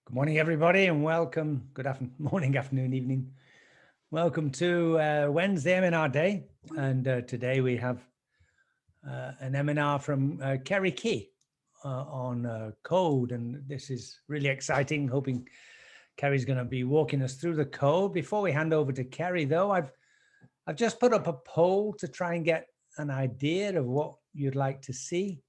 Good morning, everybody, and welcome. Good morning, afternoon, evening. Welcome to Wednesday MARE Day. And today we have an MARE from Kerry Key on code. And this is really exciting. Hoping Kerry's going to be walking us through the code. Before we hand over to Kerry, though, I've just put up a poll to try and get an idea of what you'd like to see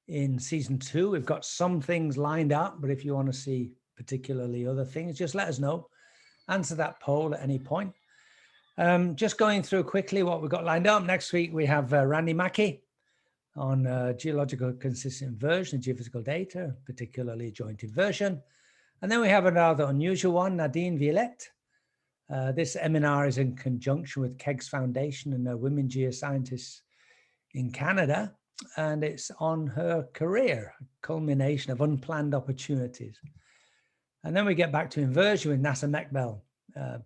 in season 2. We've got some things lined up, but if you want to see particularly other things, just let us know. Answer that poll at any point. Just going through quickly what we've got lined up. Next week, we have Randy Mackey on geological consistent inversion of geophysical data, particularly joint inversion. And then we have another unusual one, Nadine Violette. This MARE is in conjunction with Kegg's Foundation and women geoscientists in Canada. And it's on her career, culmination of unplanned opportunities. And then we get back to inversion with NASA Mechbel,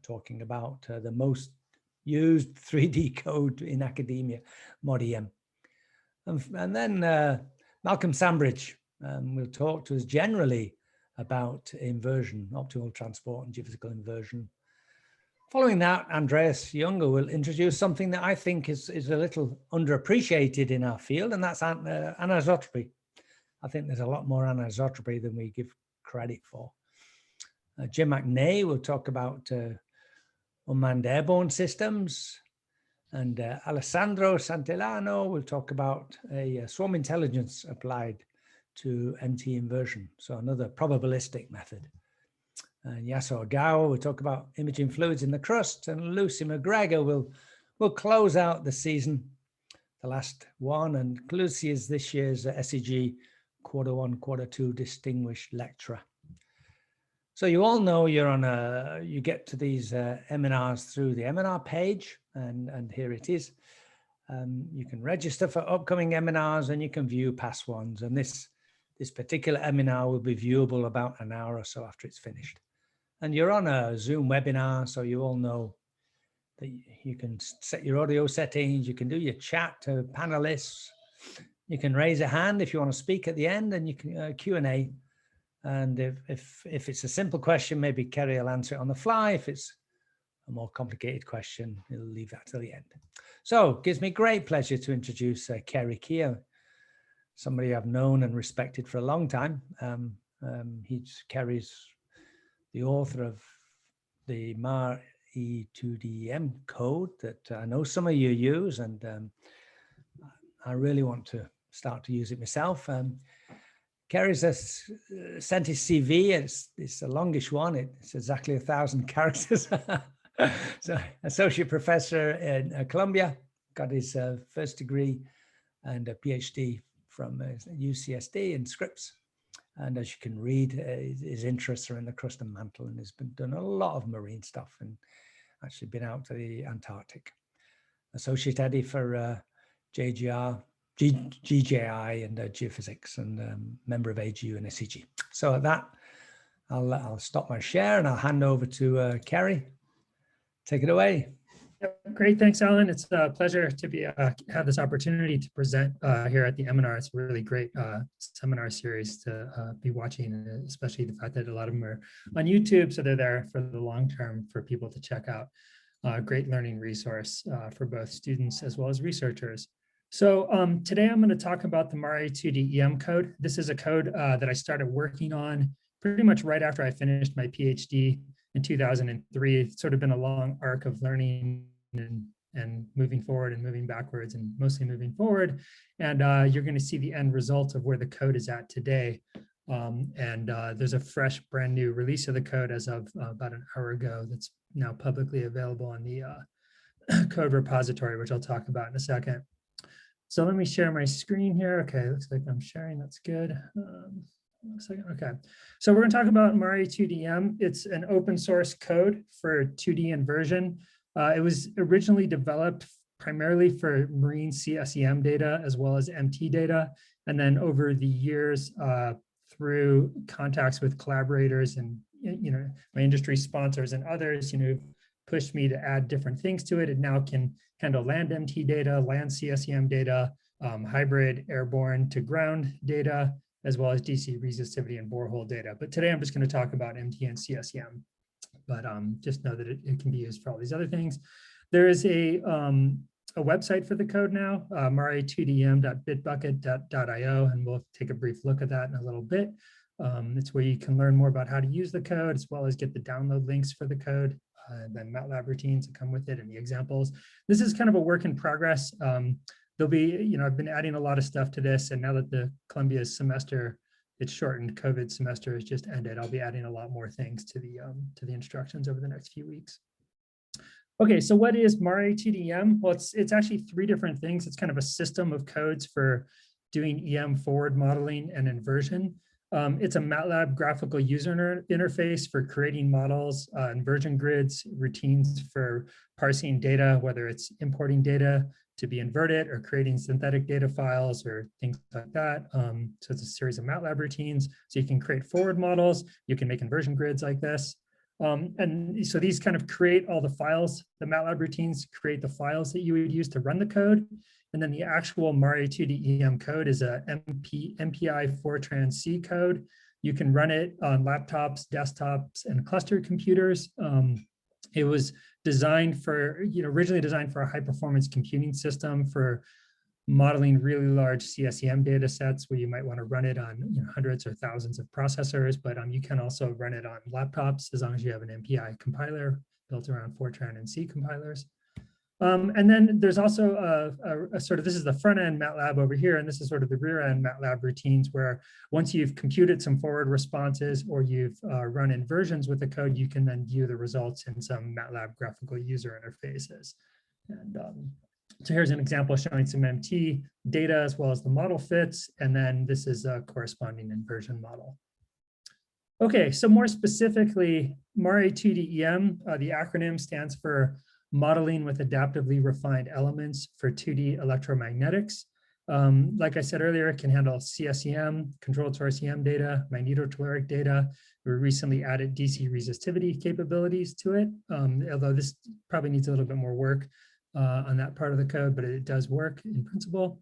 talking about the most used 3D code in academia, MARE2DEM. And then Malcolm Sambridge will talk to us generally about inversion, optimal transport and geophysical inversion. Following that, Andreas Younger will introduce something that I think is a little underappreciated in our field, and that's anisotropy. I think there's a lot more anisotropy than we give credit for. Jim McNay will talk about unmanned airborne systems, and Alessandro Santillano will talk about a swarm intelligence applied to MT inversion, so another probabilistic method. And Yasuo Gao will talk about imaging fluids in the crust, and Lucy McGregor will close out the season, the last one, and Lucy is this year's SEG Q1, Q2 distinguished lecturer. So you all know you're on you get to these MAREs through the MARE page, and here it is. You can register for upcoming MAREs and you can view past ones. And this particular MARE will be viewable about an hour or so after it's finished. And you're on a Zoom webinar, so you all know that you can set your audio settings, you can do your chat to panelists, you can raise a hand if you want to speak at the end, and you can Q&A. And if it's a simple question, maybe Kerry will answer it on the fly. If it's a more complicated question, he'll leave that till the end. So it gives me great pleasure to introduce Kerry Key, somebody I've known and respected for a long time. Kerry's the author of the MARE2DEM code that I know some of you use, and I really want to start to use it myself. Kerry's sent his CV. It's the longest one. It's exactly 1,000 characters. So, associate professor in Columbia, got his first degree and a PhD from UCSD in scripts. And as you can read, his interests are in the crust and mantle, and has done a lot of marine stuff, and actually been out to the Antarctic. Associate Eddie for GJI and geophysics, and member of AGU and SEG. So at that, I'll stop my share and I'll hand over to Kerry. Take it away. Great, thanks, Alan. It's a pleasure to have this opportunity to present here at the MARE. It's a really great seminar series to be watching, especially the fact that a lot of them are on YouTube, so they're there for the long term for people to check out. Great learning resource for both students as well as researchers. So today I'm going to talk about the MARE2DEM code. This is a code that I started working on pretty much right after I finished my PhD in 2003. It's sort of been a long arc of learning and moving forward and moving backwards, and mostly moving forward. And you're going to see the end result of where the code is at today. There's a fresh, brand new release of the code as of about an hour ago that's now publicly available on the code repository, which I'll talk about in a second. So let me share my screen here. Okay, looks like I'm sharing. That's good. One second. Okay, so we're going to talk about MARE2DEM. It's an open source code for 2D inversion. It was originally developed primarily for marine CSEM data as well as MT data. And then over the years, through contacts with collaborators and my industry sponsors and others, pushed me to add different things to it. It now can handle land MT data, land CSEM data, hybrid airborne to ground data, as well as DC resistivity and borehole data. But today I'm just going to talk about MT and CSEM, but just know that it can be used for all these other things. There is a website for the code now, MARE2DEM.bitbucket.io, and we'll take a brief look at that in a little bit. It's where you can learn more about how to use the code, as well as get the download links for the code, then MATLAB routines that come with it and the examples. This is kind of a work in progress. There'll be, I've been adding a lot of stuff to this, and now that the Columbia's semester, it's shortened, COVID semester has just ended, I'll be adding a lot more things to the instructions over the next few weeks. Okay, so what is MARE2DEM? Well, it's actually three different things. It's kind of a system of codes for doing EM forward modeling and inversion. It's a MATLAB graphical user interface for creating models, inversion grids, routines for parsing data, whether it's importing data to be inverted or creating synthetic data files or things like that. So it's a series of MATLAB routines. So you can create forward models. You can make inversion grids like this. And so these kind of create all the files. The MATLAB routines create the files that you would use to run the code. And then the actual MARE2DEM code is a MPI Fortran C code. You can run it on laptops, desktops, and cluster computers. It was designed for, originally designed for a high performance computing system for modeling really large CSEM data sets where you might want to run it on hundreds or thousands of processors, but you can also run it on laptops as long as you have an MPI compiler built around Fortran and C compilers. And then there's also a sort of, this is the front end MATLAB over here, and this is sort of the rear end MATLAB routines where once you've computed some forward responses or you've run inversions with the code, you can then view the results in some MATLAB graphical user interfaces. And so here's an example showing some MT data as well as the model fits, and then this is a corresponding inversion model. Okay, so more specifically, MARE2DEM, the acronym stands for Modeling with Adaptively Refined Elements for 2D Electromagnetics. Like I said earlier, it can handle CSEM, controlled source EM data, magnetotelluric data. We recently added DC resistivity capabilities to it, although this probably needs a little bit more work on that part of the code, but it does work in principle.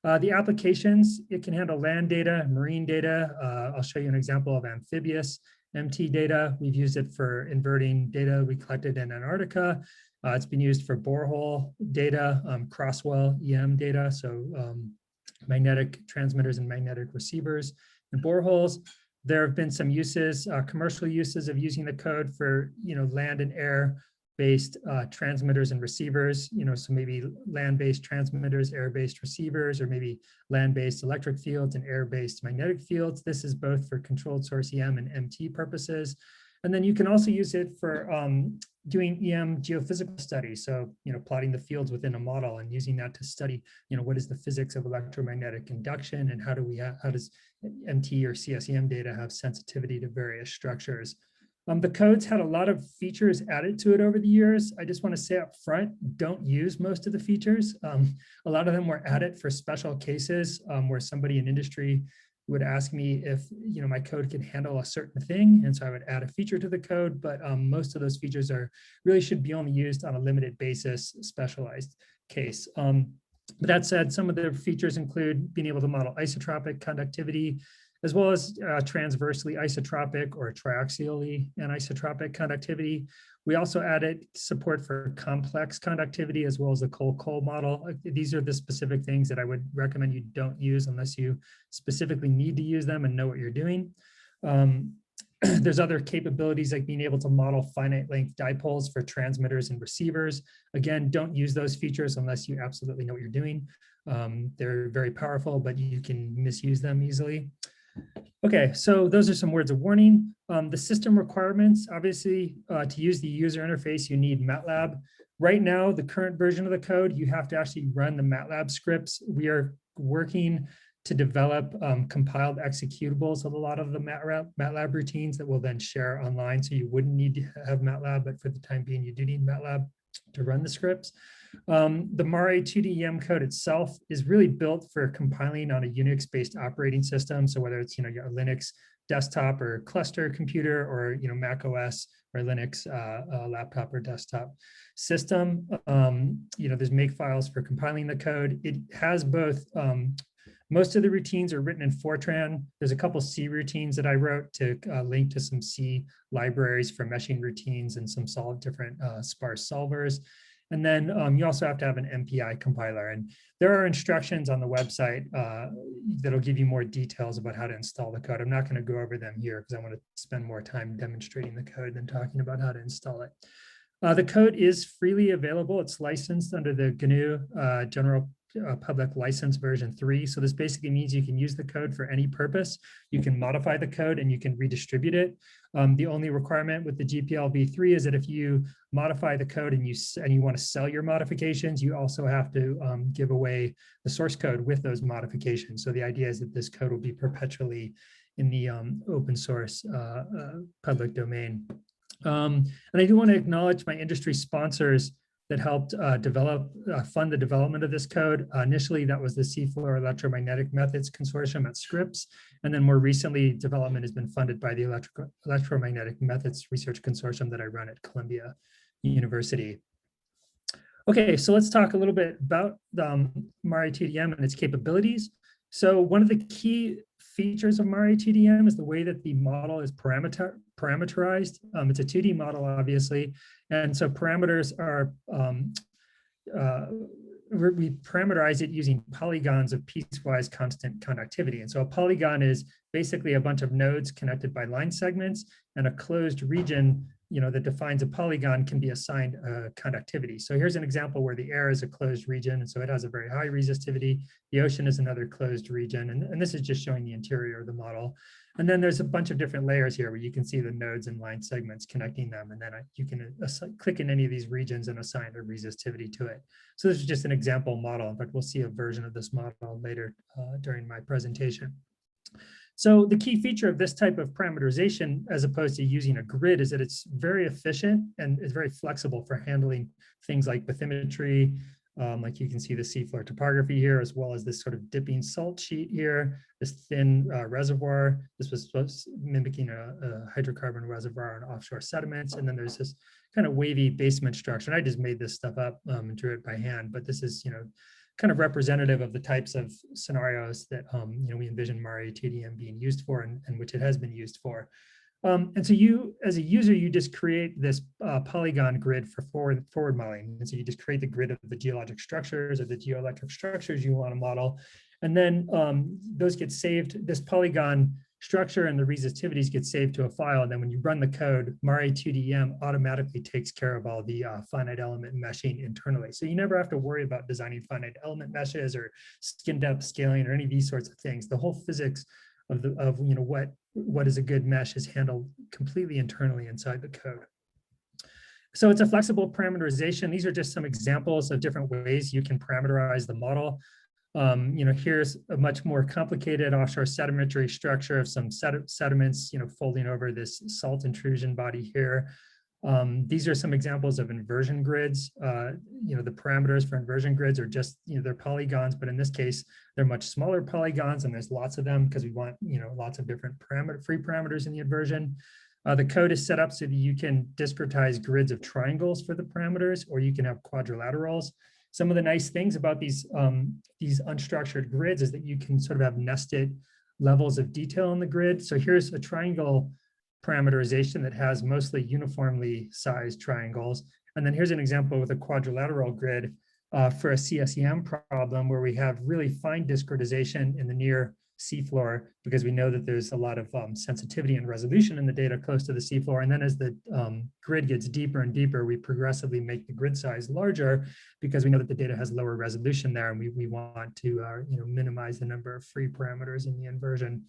The applications, it can handle land data, marine data. I'll show you an example of amphibious MT data. We've used it for inverting data we collected in Antarctica. It's been used for borehole data, crosswell EM data, so magnetic transmitters and magnetic receivers and boreholes. There have been some uses, commercial uses of using the code for land and air-based transmitters and receivers, so maybe land-based transmitters, air-based receivers, or maybe land-based electric fields and air-based magnetic fields. This is both for controlled source EM and MT purposes. And then you can also use it for doing EM geophysical studies. So, plotting the fields within a model and using that to study, what is the physics of electromagnetic induction and how does MT or CSEM data have sensitivity to various structures. The code's had a lot of features added to it over the years. I just want to say up front, don't use most of the features. A lot of them were added for special cases where somebody in industry would ask me if my code can handle a certain thing, and so I would add a feature to the code. But most of those features really should be only used on a limited basis, specialized case. But that said, some of the features include being able to model isotropic conductivity, as well as transversely isotropic or triaxially anisotropic conductivity. We also added support for complex conductivity as well as the Cole model. These are the specific things that I would recommend you don't use unless you specifically need to use them and know what you're doing. There's other capabilities like being able to model finite length dipoles for transmitters and receivers. Again, don't use those features unless you absolutely know what you're doing. They're very powerful, but you can misuse them easily. Okay, so those are some words of warning. The system requirements, obviously, to use the user interface, you need MATLAB. Right now, the current version of the code, you have to actually run the MATLAB scripts. We are working to develop compiled executables of a lot of the MATLAB routines that we'll then share online. So you wouldn't need to have MATLAB, but for the time being, you do need MATLAB to run the scripts. The MARE2DEM code itself is really built for compiling on a Unix-based operating system. So whether it's a Linux desktop or cluster computer, or Mac OS or Linux laptop or desktop system, there's make files for compiling the code. It has both Most of the routines are written in Fortran. There's a couple C routines that I wrote to link to some C libraries for meshing routines and some different sparse solvers. And then you also have to have an MPI compiler. And there are instructions on the website that'll give you more details about how to install the code. I'm not going to go over them here because I want to spend more time demonstrating the code than talking about how to install it. The code is freely available. It's licensed under the GNU General Public License version 3. So this basically means you can use the code for any purpose. You can modify the code and you can redistribute it. The only requirement with the GPL v3 is that if you modify the code and you want to sell your modifications, you also have to give away the source code with those modifications. So the idea is that this code will be perpetually in the open source public domain. And I do want to acknowledge my industry sponsors that helped fund the development of this code. Initially, that was the seafloor electromagnetic methods consortium at Scripps. And then more recently, development has been funded by the electromagnetic methods research consortium that I run at Columbia University. Okay, so let's talk a little bit about MARE2DEM and its capabilities. So one of the key features of MARE2DEM is the way that the model is parameterized. It's a 2D model, obviously. And so parameters are, we parameterize it using polygons of piecewise constant conductivity. And so a polygon is basically a bunch of nodes connected by line segments, and a closed region that defines a polygon can be assigned conductivity. So here's an example where the air is a closed region, and so it has a very high resistivity. The ocean is another closed region, and this is just showing the interior of the model. And then there's a bunch of different layers here where you can see the nodes and line segments connecting them, and then you can click in any of these regions and assign a resistivity to it. So this is just an example model, but we'll see a version of this model later during my presentation. So the key feature of this type of parameterization, as opposed to using a grid, is that it's very efficient and it's very flexible for handling things like bathymetry, like you can see the seafloor topography here, as well as this sort of dipping salt sheet here, this thin reservoir. This was mimicking a hydrocarbon reservoir on offshore sediments. And then there's this kind of wavy basement structure. And I just made this stuff up and drew it by hand, but this is, kind of representative of the types of scenarios that we envision MARE2DEM being used for, and which it has been used for. And so you, as a user, you just create this polygon grid for forward modeling. And so you just create the grid of the geologic structures or the geoelectric structures you want to model. And then those get saved. This polygon structure and the resistivities get saved to a file. And then when you run the code, MARE2DEM automatically takes care of all the finite element meshing internally. So you never have to worry about designing finite element meshes or skin depth scaling or any of these sorts of things. The whole physics of what is a good mesh is handled completely internally inside the code. So it's a flexible parameterization. These are just some examples of different ways you can parameterize the model. Here's a much more complicated offshore sedimentary structure of some sediments, folding over this salt intrusion body here. These are some examples of inversion grids. The parameters for inversion grids are just, they're polygons, but in this case, they're much smaller polygons, and there's lots of them because we want, lots of different free parameters in the inversion. The code is set up so that you can discretize grids of triangles for the parameters, or you can have quadrilaterals. Some of the nice things about these unstructured grids is that you can sort of have nested levels of detail in the grid. So here's a triangle parameterization that has mostly uniformly sized triangles. And then here's an example with a quadrilateral grid for a CSEM problem where we have really fine discretization in the near seafloor, because we know that there's a lot of sensitivity and resolution in the data close to the seafloor. And then as the grid gets deeper and deeper, we progressively make the grid size larger because we know that the data has lower resolution there, and we want to minimize the number of free parameters in the inversion.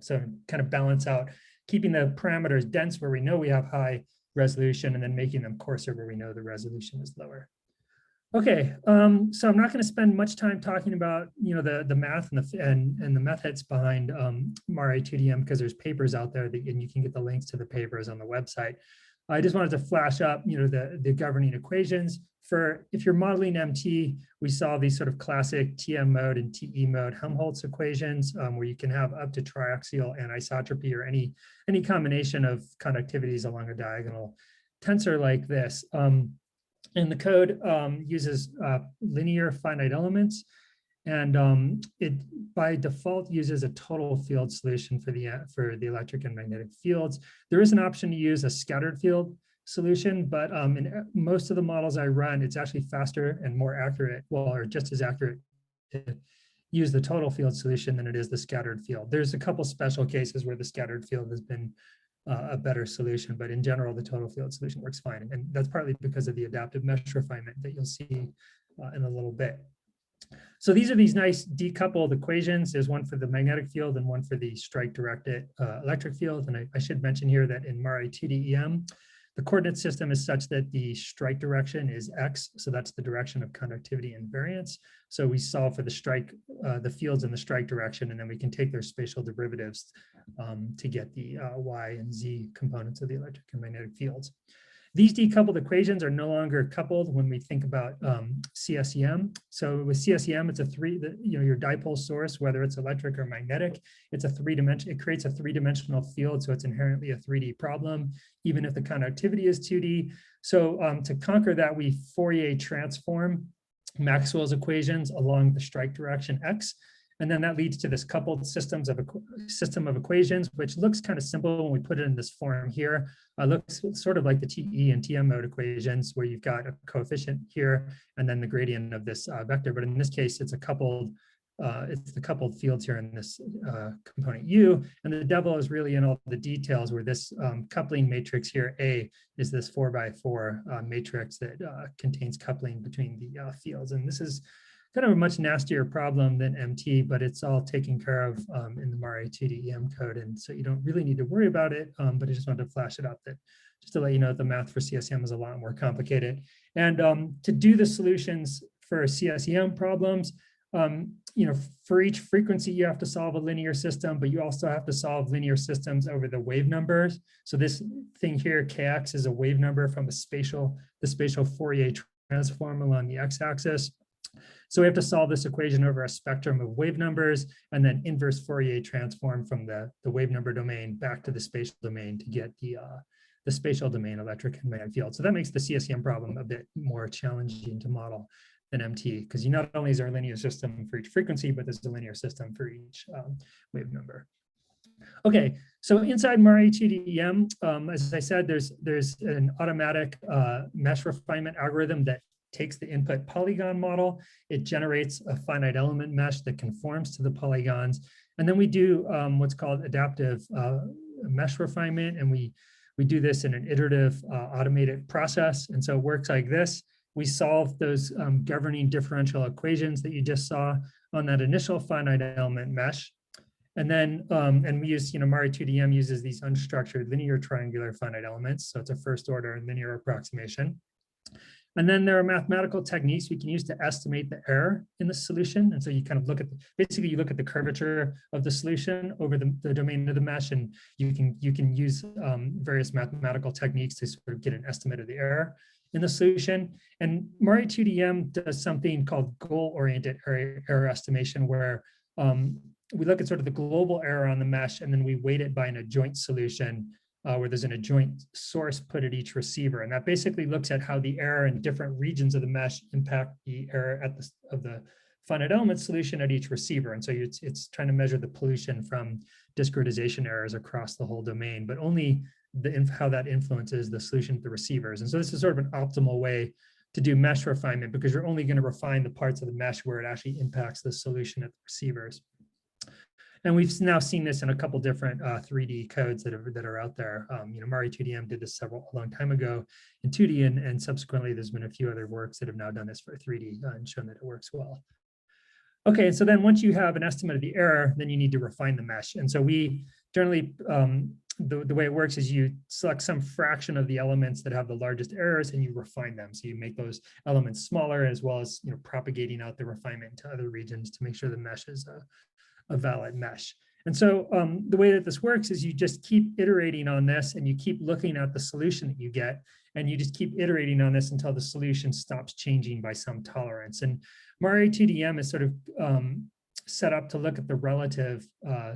So kind of balance out, keeping the parameters dense where we know we have high resolution, and then making them coarser where we know the resolution is lower. Okay, so I'm not going to spend much time talking about the math and the methods behind MARE2DEM, because there's papers out there and you can get the links to the papers on the website. I just wanted to flash up the governing equations. For if you're modeling MT, we saw these sort of classic TM mode and TE mode Helmholtz equations, where you can have up to triaxial anisotropy or any combination of conductivities along a diagonal tensor like this. And the code uses linear finite elements. And it by default uses a total field solution for the electric and magnetic fields. There is an option to use a scattered field solution, but in most of the models I run, it's actually faster and more accurate, well, or just as accurate to use the total field solution than it is the scattered field. There's a couple special cases where the scattered field has been a better solution, but in general, the total field solution works fine. And that's partly because of the adaptive mesh refinement that you'll see in a little bit. So these are these nice decoupled equations. There's one for the magnetic field and one for the strike-directed electric field. And I should mention here that in MARE2DEM, the coordinate system is such that the strike direction is x, so that's the direction of conductivity and variance. So we solve for the fields in the strike direction, and then we can take their spatial derivatives to get the y and z components of the electric and magnetic fields. These decoupled equations are no longer coupled when we think about CSEM. So with CSEM, it's your dipole source, whether it's electric or magnetic, it's a it creates a three-dimensional field, so it's inherently a 3D problem, even if the conductivity is 2D. So to conquer that, we Fourier transform Maxwell's equations along the strike direction x. And then that leads to this coupled system of equations, which looks kind of simple when we put it in this form here. Looks sort of like the TE and TM mode equations, where you've got a coefficient here and then the gradient of this vector. But in this case, it's the coupled fields here in this component U. And the devil is really in all the details, where this coupling matrix here, A, is this 4x4 matrix that contains coupling between the fields. And this is kind of a much nastier problem than MT, but it's all taken care of in the MARE2DEM code. And so you don't really need to worry about it, but I just wanted to flash it up just to let you know that the math for CSEM is a lot more complicated. And to do the solutions for CSEM problems, for each frequency, you have to solve a linear system, but you also have to solve linear systems over the wave numbers. So this thing here, Kx, is a wave number from the spatial Fourier transform along the x-axis. So we have to solve this equation over a spectrum of wave numbers and then inverse Fourier transform from the wave number domain back to the spatial domain to get the spatial domain electric and magnetic field. So that makes the CSEM problem a bit more challenging to model than MT, because not only is there a linear system for each frequency, but there's a linear system for each wave number. Okay, so inside MARE2DEM, as I said, there's an automatic mesh refinement algorithm that takes the input polygon model. It generates a finite element mesh that conforms to the polygons. And then we do what's called adaptive mesh refinement. And we do this in an iterative automated process. And so it works like this. We solve those governing differential equations that you just saw on that initial finite element mesh. And then, and we use, MARE2DEM uses these unstructured linear triangular finite elements. So it's a first order linear approximation. And then there are mathematical techniques we can use to estimate the error in the solution. And so you kind of look at, basically you look at the curvature of the solution over the domain of the mesh, and you can use various mathematical techniques to sort of get an estimate of the error in the solution. And MARE2DEM does something called goal-oriented error estimation, where we look at sort of the global error on the mesh, and then we weight it by an adjoint solution where there's an adjoint source put at each receiver. And that basically looks at how the error in different regions of the mesh impact the error of the finite element solution at each receiver. And so it's trying to measure the pollution from discretization errors across the whole domain, but only how that influences the solution at the receivers. And so this is sort of an optimal way to do mesh refinement, because you're only going to refine the parts of the mesh where it actually impacts the solution at the receivers. And we've now seen this in a couple different 3D codes that are out there. MARE2DEM did this a long time ago in 2D, and subsequently there's been a few other works that have now done this for 3D and shown that it works well. Okay, so then once you have an estimate of the error, then you need to refine the mesh. And so we generally, the way it works is you select some fraction of the elements that have the largest errors and you refine them. So you make those elements smaller, as well as propagating out the refinement to other regions to make sure the mesh is a valid mesh. And so the way that this works is you just keep iterating on this, and you keep looking at the solution that you get, and you just keep iterating on this until the solution stops changing by some tolerance. And MARE2DEM is sort of set up to look at the relative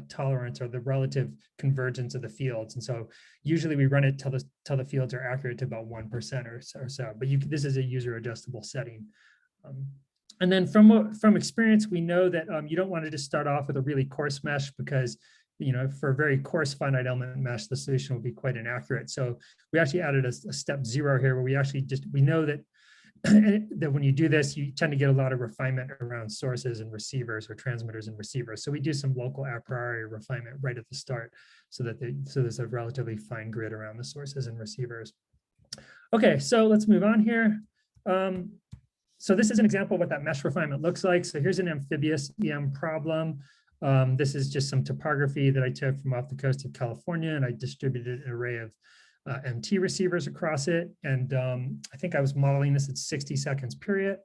tolerance or the relative convergence of the fields. And so usually we run it till the fields are accurate to about 1% or so. But this is a user adjustable setting. And then from experience, we know that you don't want to just start off with a really coarse mesh because, for a very coarse finite element mesh, the solution will be quite inaccurate. So we actually added a step 0 here, where we know that that when you do this, you tend to get a lot of refinement around sources and receivers, or transmitters and receivers. So we do some local a priori refinement right at the start, so there's a relatively fine grid around the sources and receivers. Okay, so let's move on here. So this is an example of what that mesh refinement looks like. So here's an amphibious EM problem. This is just some topography that I took from off the coast of California, and I distributed an array of MT receivers across it. And I think I was modeling this at 60 seconds period.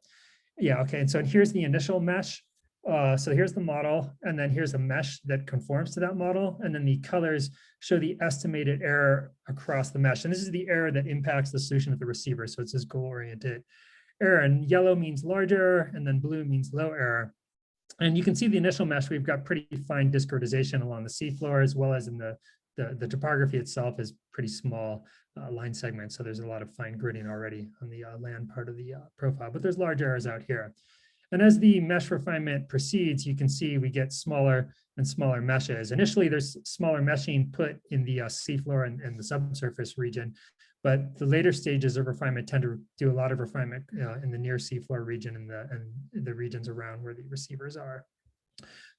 Yeah, okay, and so here's the initial mesh. So here's the model, and then here's a mesh that conforms to that model. And then the colors show the estimated error across the mesh. And this is the error that impacts the solution of the receiver. So it's this goal-oriented error, and yellow means large error, and then blue means low error. And you can see the initial mesh, we've got pretty fine discretization along the seafloor, as well as in the topography itself is pretty small line segments. So there's a lot of fine gridding already on the land part of the profile, but there's large errors out here. And as the mesh refinement proceeds, you can see we get smaller and smaller meshes. Initially, there's smaller meshing put in the seafloor and the subsurface region, but the later stages of refinement tend to do a lot of refinement in the near seafloor region and the regions around where the receivers are.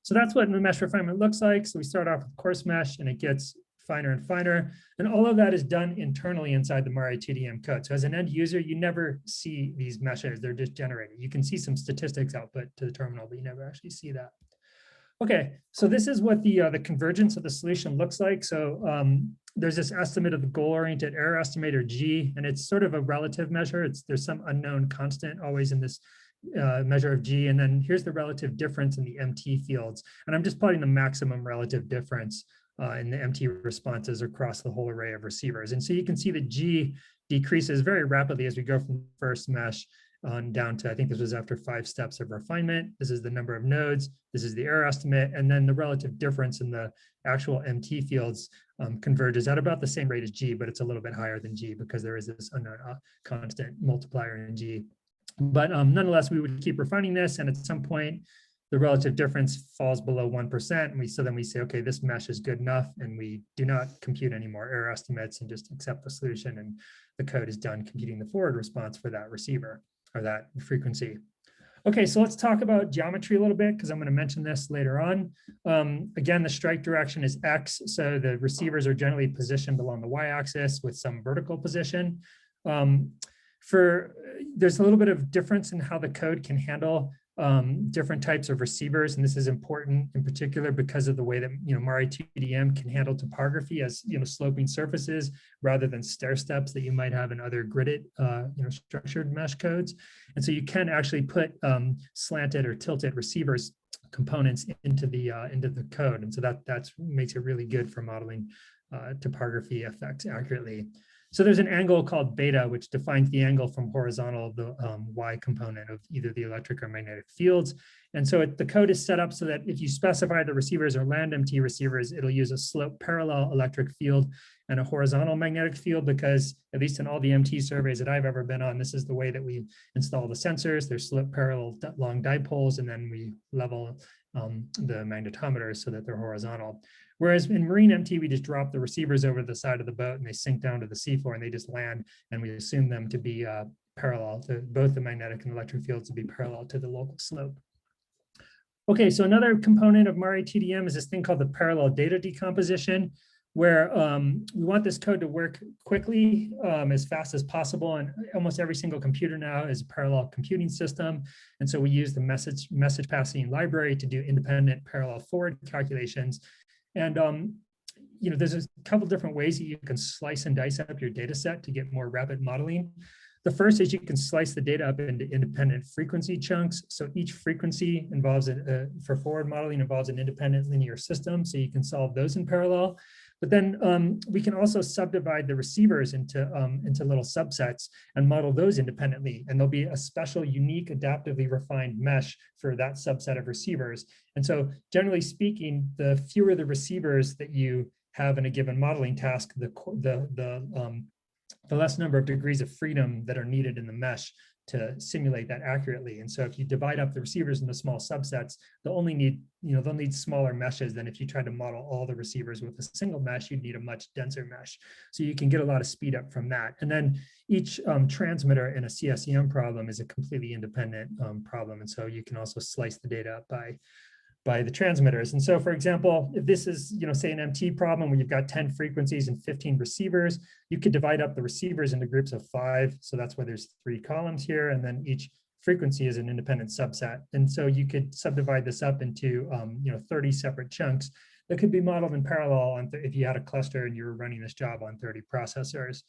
So that's what the mesh refinement looks like. So we start off with coarse mesh, and it gets finer and finer. And all of that is done internally inside the MARE2DEM code. So as an end user, you never see these meshes. They're just generated. You can see some statistics output to the terminal, but you never actually see that. Okay, so this is what the convergence of the solution looks like. So there's this estimate of the goal-oriented error estimator G, and it's sort of a relative measure. There's some unknown constant always in this measure of G, and then here's the relative difference in the MT fields. And I'm just plotting the maximum relative difference in the MT responses across the whole array of receivers. And so you can see that G decreases very rapidly as we go from the first mesh on down to, I think this was after 5 steps of refinement. This is the number of nodes, this is the error estimate, and then the relative difference in the actual MT fields converges at about the same rate as G, but it's a little bit higher than G because there is this unknown constant multiplier in G. But nonetheless, we would keep refining this, and at some point, the relative difference falls below 1%. And so then we say, okay, this mesh is good enough, and we do not compute any more error estimates and just accept the solution, and the code is done computing the forward response for that receiver or that frequency. Okay, so let's talk about geometry a little bit, because I'm going to mention this later on. Again, the strike direction is X, so the receivers are generally positioned along the Y-axis with some vertical position. There's a little bit of difference in how the code can handle different types of receivers, and this is important in particular because of the way that MARE2DEM can handle topography as sloping surfaces rather than stair steps that you might have in other gridded structured mesh codes. And so you can actually put slanted or tilted receivers components into the code, and so that makes it really good for modeling topography effects accurately. So there's an angle called beta, which defines the angle from horizontal of the Y component of either the electric or magnetic fields. And so the code is set up so that if you specify the receivers are land MT receivers, it'll use a slope parallel electric field and a horizontal magnetic field, because at least in all the MT surveys that I've ever been on, this is the way that we install the sensors. They're slope parallel long dipoles, and then we level the magnetometers so that they're horizontal. Whereas in marine MT, we just drop the receivers over the side of the boat and they sink down to the seafloor and they just land, and we assume them to be parallel to both the magnetic and electric fields to be parallel to the local slope. Okay, so another component of MARE2DEM is this thing called the parallel data decomposition, where we want this code to work quickly, as fast as possible. And almost every single computer now is a parallel computing system. And so we use the message passing library to do independent parallel forward calculations. And there's a couple different ways that you can slice and dice up your data set to get more rapid modeling. The first is you can slice the data up into independent frequency chunks. So each frequency involves, for forward modeling, involves an independent linear system. So you can solve those in parallel. But then we can also subdivide the receivers into little subsets and model those independently. And there'll be a special, unique, adaptively refined mesh for that subset of receivers. And so generally speaking, the fewer the receivers that you have in a given modeling task, the less number of degrees of freedom that are needed in the mesh to simulate that accurately. And so if you divide up the receivers into small subsets, they'll need smaller meshes than if you try to model all the receivers with a single mesh. You'd need a much denser mesh. So you can get a lot of speed up from that. And then each transmitter in a CSEM problem is a completely independent problem. And so you can also slice the data up by the transmitters. And so, for example, if this is, say an MT problem where you've got 10 frequencies and 15 receivers, you could divide up the receivers into groups of 5. So that's why there's 3 columns here. And then each frequency is an independent subset. And so you could subdivide this up into, 30 separate chunks that could be modeled in parallel if you had a cluster and you were running this job on 30 processors.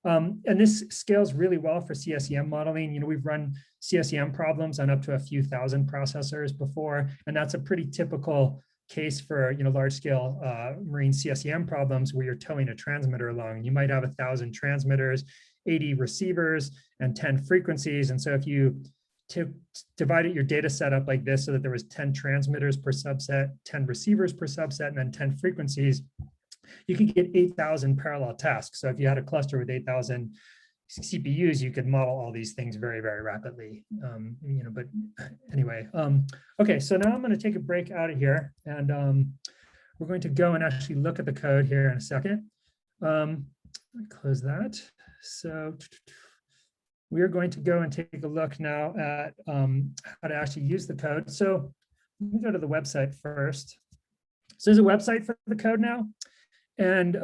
And this scales really well for CSEM modeling. We've run CSEM problems on up to a few thousand processors before, and that's a pretty typical case for large scale marine CSEM problems where you're towing a transmitter along. You might have 1,000 transmitters, 80 receivers, and 10 frequencies. And so if you divided your data set up like this so that there was 10 transmitters per subset, 10 receivers per subset, and then 10 frequencies, you could get 8,000 parallel tasks. So if you had a cluster with 8,000 CPUs, you could model all these things very, very rapidly. But anyway, okay, so now I'm going to take a break out of here, and we're going to go and actually look at the code here in a second. Let me close that. So we are going to go and take a look now at how to actually use the code. So let me go to the website first. So there's a website for the code now. And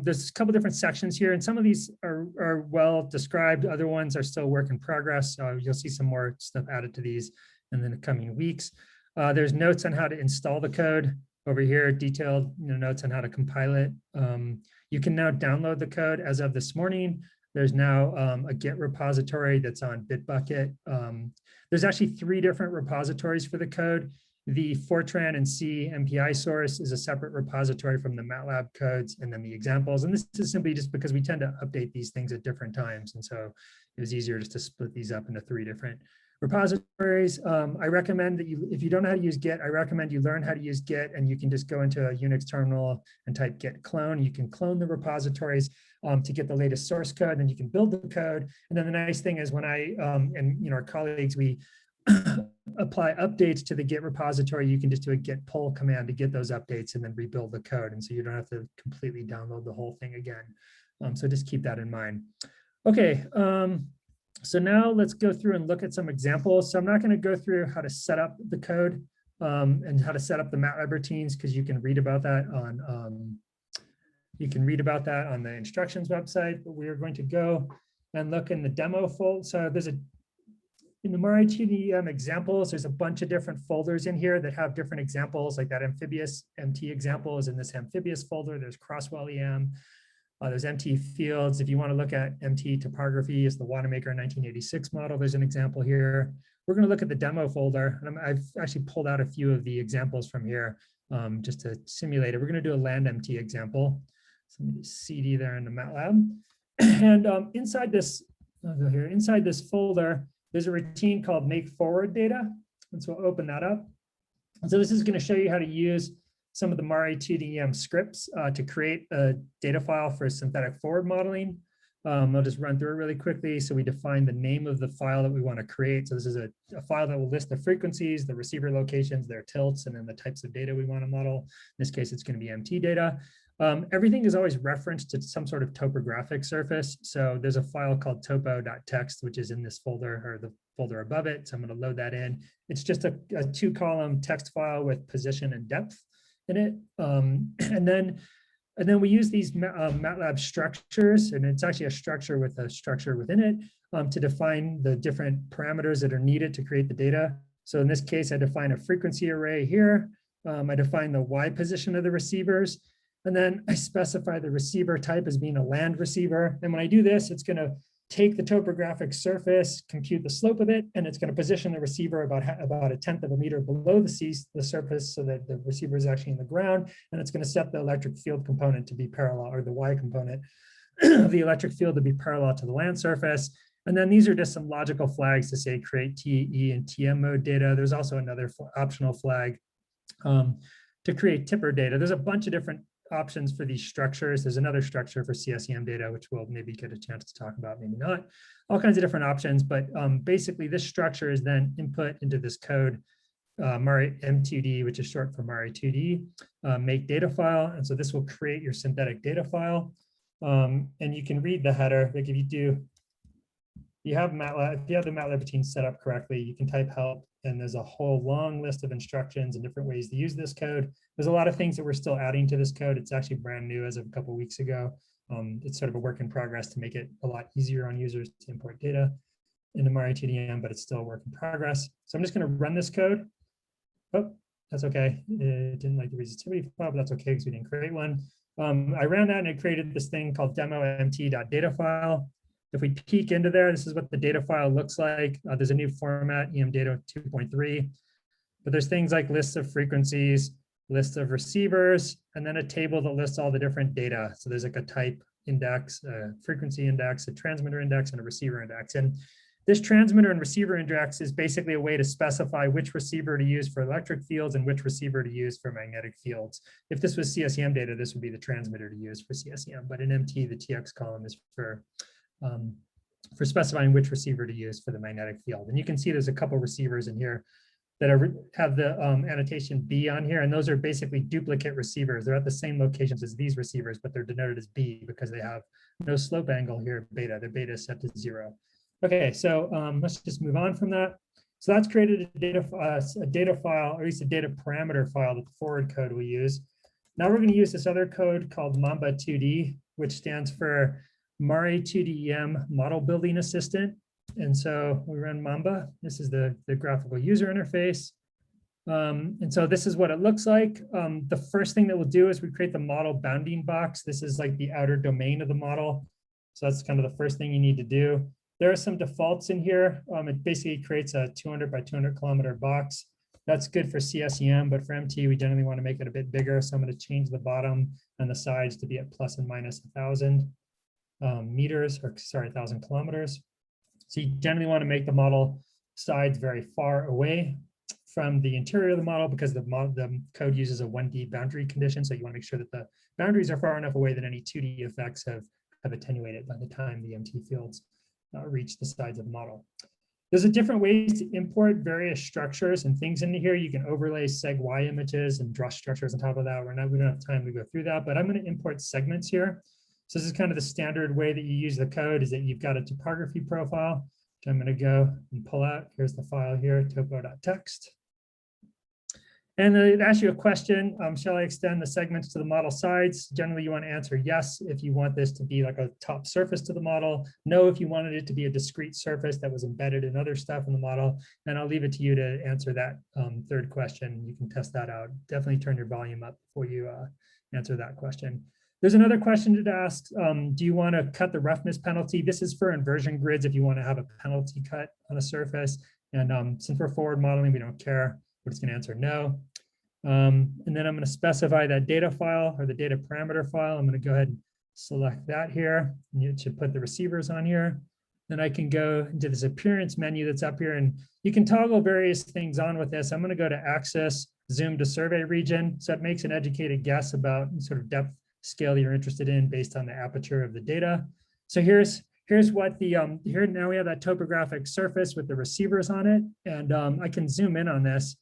there's a couple different sections here, and some of these are well described. Other ones are still work in progress. You'll see some more stuff added to these in the coming weeks. There's notes on how to install the code over here, detailed notes on how to compile it. You can now download the code as of this morning. There's now a Git repository that's on Bitbucket. There's actually 3 different repositories for the code. The Fortran and C MPI source is a separate repository from the MATLAB codes and then the examples. And this is simply just because we tend to update these things at different times. And so it was easier just to split these up into 3 different repositories. I recommend that if you don't know how to use Git, I recommend you learn how to use Git, and you can just go into a Unix terminal and type git clone. You can clone the repositories to get the latest source code, then you can build the code. And then the nice thing is when I and our colleagues, we apply updates to the Git repository, you can just do a git pull command to get those updates and then rebuild the code. And so you don't have to completely download the whole thing again. So just keep that in mind. Okay, so now let's go through and look at some examples. So I'm not going to go through how to set up the code and how to set up the MATLAB routines, because you can read about that on the instructions website. But we are going to go and look in the demo folder. So there's in the MARE2DEM examples, there's a bunch of different folders in here that have different examples, like that amphibious MT example is in this amphibious folder. There's Crosswell EM. There's MT fields. If you want to look at MT topography, is the Wanamaker 1986 model. There's an example here. We're going to look at the demo folder, and I've actually pulled out a few of the examples from here just to simulate it. We're going to do a land MT example. So let me just CD there in the MATLAB. And inside this, I'll go here. Inside this folder, there's a routine called make forward data. And so we'll open that up. And so this is going to show you how to use some of the MARE2DEM scripts to create a data file for synthetic forward modeling. I'll just run through it really quickly. So we define the name of the file that we want to create. So this is a file that will list the frequencies, the receiver locations, their tilts, and then the types of data we want to model. In this case, it's going to be MT data. Everything is always referenced to some sort of topographic surface. So there's a file called topo.txt, which is in this folder or the folder above it. So I'm going to load that in. It's just a 2-column text file with position and depth in it. And then we use these MATLAB structures, and it's actually a structure with a structure within it to define the different parameters that are needed to create the data. So in this case, I define a frequency array here. I define the Y position of the receivers. And then I specify the receiver type as being a land receiver. And when I do this, it's going to take the topographic surface, compute the slope of it, and it's going to position the receiver about 1/10 of a meter below the surface so that the receiver is actually in the ground. And it's going to set the electric field component to be parallel, or the Y component of the electric field to be parallel to the land surface. And then these are just some logical flags to say create TE and TM mode data. There's also another optional flag to create tipper data. There's a bunch of different options for these structures. There's another structure for CSEM data, which we'll maybe get a chance to talk about, maybe not. All kinds of different options, but basically this structure is then input into this code, MARE2D, which is short for MARE2D, make data file. And so this will create your synthetic data file. And you can read the header. Like if you have MATLAB, if you have the MATLAB routine set up correctly, you can type help, and there's a whole long list of instructions and different ways to use this code. There's a lot of things that we're still adding to this code. It's actually brand new as of a couple of weeks ago. It's sort of a work in progress to make it a lot easier on users to import data into MARE2DEM, but it's still a work in progress. So I'm just going to run this code. Oh, that's okay. It didn't like the resistivity file, but that's okay because we didn't create one. I ran that and it created this thing called demo.mt.data file. If we peek into there, this is what the data file looks like. There's a new format, EMData 2.3, but there's things like lists of frequencies, lists of receivers, and then a table that lists all the different data. So there's like a type index, a frequency index, a transmitter index, and a receiver index. And this transmitter and receiver index is basically a way to specify which receiver to use for electric fields and which receiver to use for magnetic fields. If this was CSEM data, this would be the transmitter to use for CSEM, but in MT, the TX column is for specifying which receiver to use for the magnetic field. And you can see there's a couple receivers in here that have the annotation B on here, and those are basically duplicate receivers. They're at the same locations as these receivers, but they're denoted as B because they have no slope angle here, beta. Their beta is set to 0. Okay, so let's just move on from that. So that's created a data file, or at least a data parameter file that the forward code we use. Now we're going to use this other code called Mamba2D, which stands for MARE2DEM Model Building Assistant. And so we run Mamba. This is the graphical user interface. And so this is what it looks like. The first thing that we'll do is we create the model bounding box. This is like the outer domain of the model. So that's kind of the first thing you need to do. There are some defaults in here. It basically creates a 200 by 200 kilometer box. That's good for CSEM, but for MT, we generally want to make it a bit bigger. So I'm going to change the bottom and the sides to be at plus and minus 1,000 meters, or sorry, 1,000 kilometers. So you generally want to make the model sides very far away from the interior of the model because the code uses a 1D boundary condition. So you want to make sure that the boundaries are far enough away that any 2D effects have attenuated by the time the MT fields reach the sides of the model. There's a different ways to import various structures and things into here. You can overlay seg-y images and draw structures on top of that. We don't have time to go through that, but I'm going to import segments here. So this is kind of the standard way that you use the code, is that you've got a topography profile, which I'm going to go and pull out. Here's the file here, topo.txt. And it asks you a question, shall I extend the segments to the model sides? Generally, you want to answer yes if you want this to be like a top surface to the model. No if you wanted it to be a discrete surface that was embedded in other stuff in the model. And I'll leave it to you to answer that third question. You can test that out. Definitely turn your volume up before you answer that question. There's another question to ask. Do you want to cut the roughness penalty? This is for inversion grids if you want to have a penalty cut on a surface. And since we're forward modeling, we don't care. We're just going to answer no. And then I'm going to specify that data file, or the data parameter file. I'm going to go ahead and select that here. You should put the receivers on here. Then I can go into this appearance menu that's up here, and you can toggle various things on with this. I'm going to go to axis, zoom to survey region. So it makes an educated guess about sort of depth scale you're interested in based on the aperture of the data. So here's what the, here now we have that topographic surface with the receivers on it. And I can zoom in on this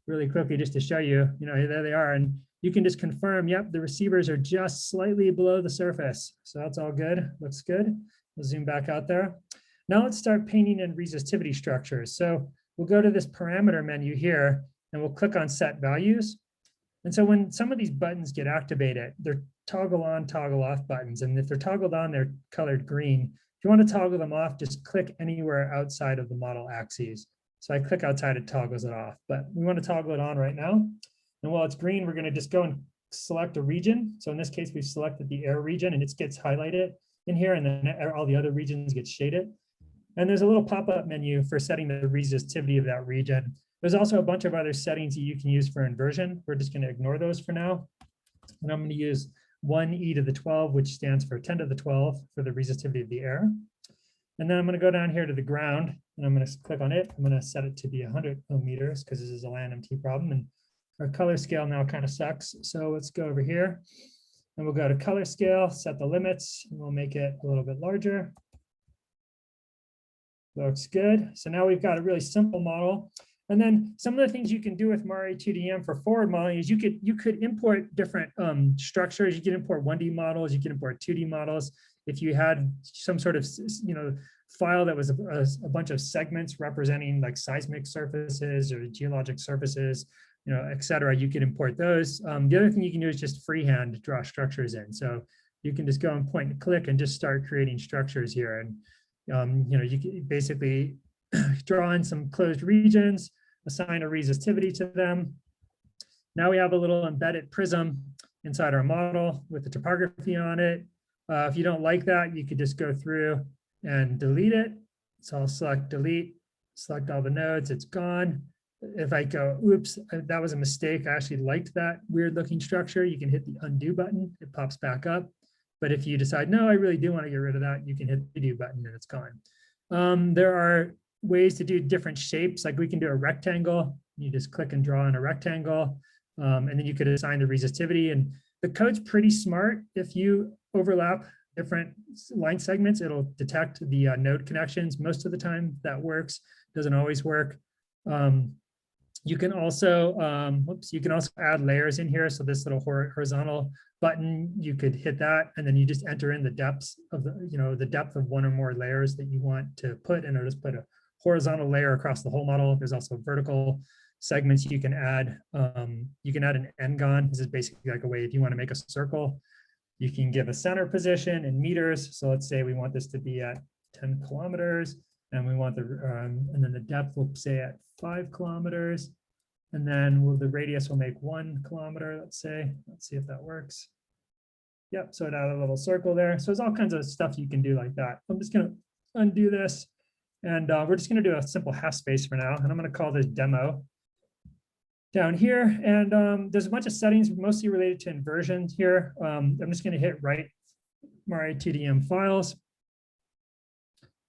really quickly just to show you, there they are. And you can just confirm, yep, the receivers are just slightly below the surface. So that's all good, looks good. We'll zoom back out there. Now let's start painting in resistivity structures. So we'll go to this parameter menu here and we'll click on set values. And so when some of these buttons get activated, they're toggle on, toggle off buttons. And if they're toggled on, they're colored green. If you want to toggle them off, just click anywhere outside of the model axes. So I click outside, it toggles it off, but we want to toggle it on right now. And while it's green, we're going to just go and select a region. So in this case, we've selected the air region and it gets highlighted in here, and then all the other regions get shaded. And there's a little pop-up menu for setting the resistivity of that region. There's also a bunch of other settings that you can use for inversion. We're just going to ignore those for now. And I'm going to use 1e⁻²², which stands for 10⁻²² for the resistivity of the air. And then I'm going to go down here to the ground and I'm going to click on it. I'm going to set it to be 100 meters because this is a LAN MT problem. And our color scale now kind of sucks. So let's go over here. And we'll go to color scale, set the limits, and we'll make it a little bit larger. Looks good. So now we've got a really simple model. And then some of the things you can do with MARE2DEM for forward modeling is you could import different structures. You can import 1D models, you can import 2D models. If you had some sort of file that was a bunch of segments representing like seismic surfaces or geologic surfaces, et cetera, you can import those. The other thing you can do is just freehand draw structures in. So you can just go and point and click and just start creating structures here. And you can basically draw in some closed regions, assign a resistivity to them. Now we have a little embedded prism inside our model with the topography on it. If you don't like that, you could just go through and delete it. So I'll select delete, select all the nodes, it's gone. If I go, oops, that was a mistake. I actually liked that weird looking structure. You can hit the undo button, it pops back up. But if you decide, no, I really do want to get rid of that, you can hit the redo button and it's gone. There are ways to do different shapes. Like we can do a rectangle. You just click and draw in a rectangle. And then you could assign the resistivity. And the code's pretty smart. If you overlap different line segments, it'll detect the node connections. Most of the time that works, doesn't always work. You can also, you can also add layers in here. So this little horizontal button, you could hit that, and then you just enter in the depths of the depth of one or more layers that you want to put, and it'll just put a horizontal layer across the whole model. There's also vertical segments you can add. You can add an n-gon. This is basically like a way if you want to make a circle, you can give a center position in meters. So let's say we want this to be at 10 kilometers, and we want and then the depth we'll say at 5 kilometers. And then the radius will make 1 kilometer, let's say. Let's see if that works. Yep, so it added a little circle there. So there's all kinds of stuff you can do like that. I'm just gonna undo this, and we're just gonna do a simple half space for now. And I'm gonna call this demo down here. And there's a bunch of settings mostly related to inversion here. I'm just gonna hit write MARE2DEM files.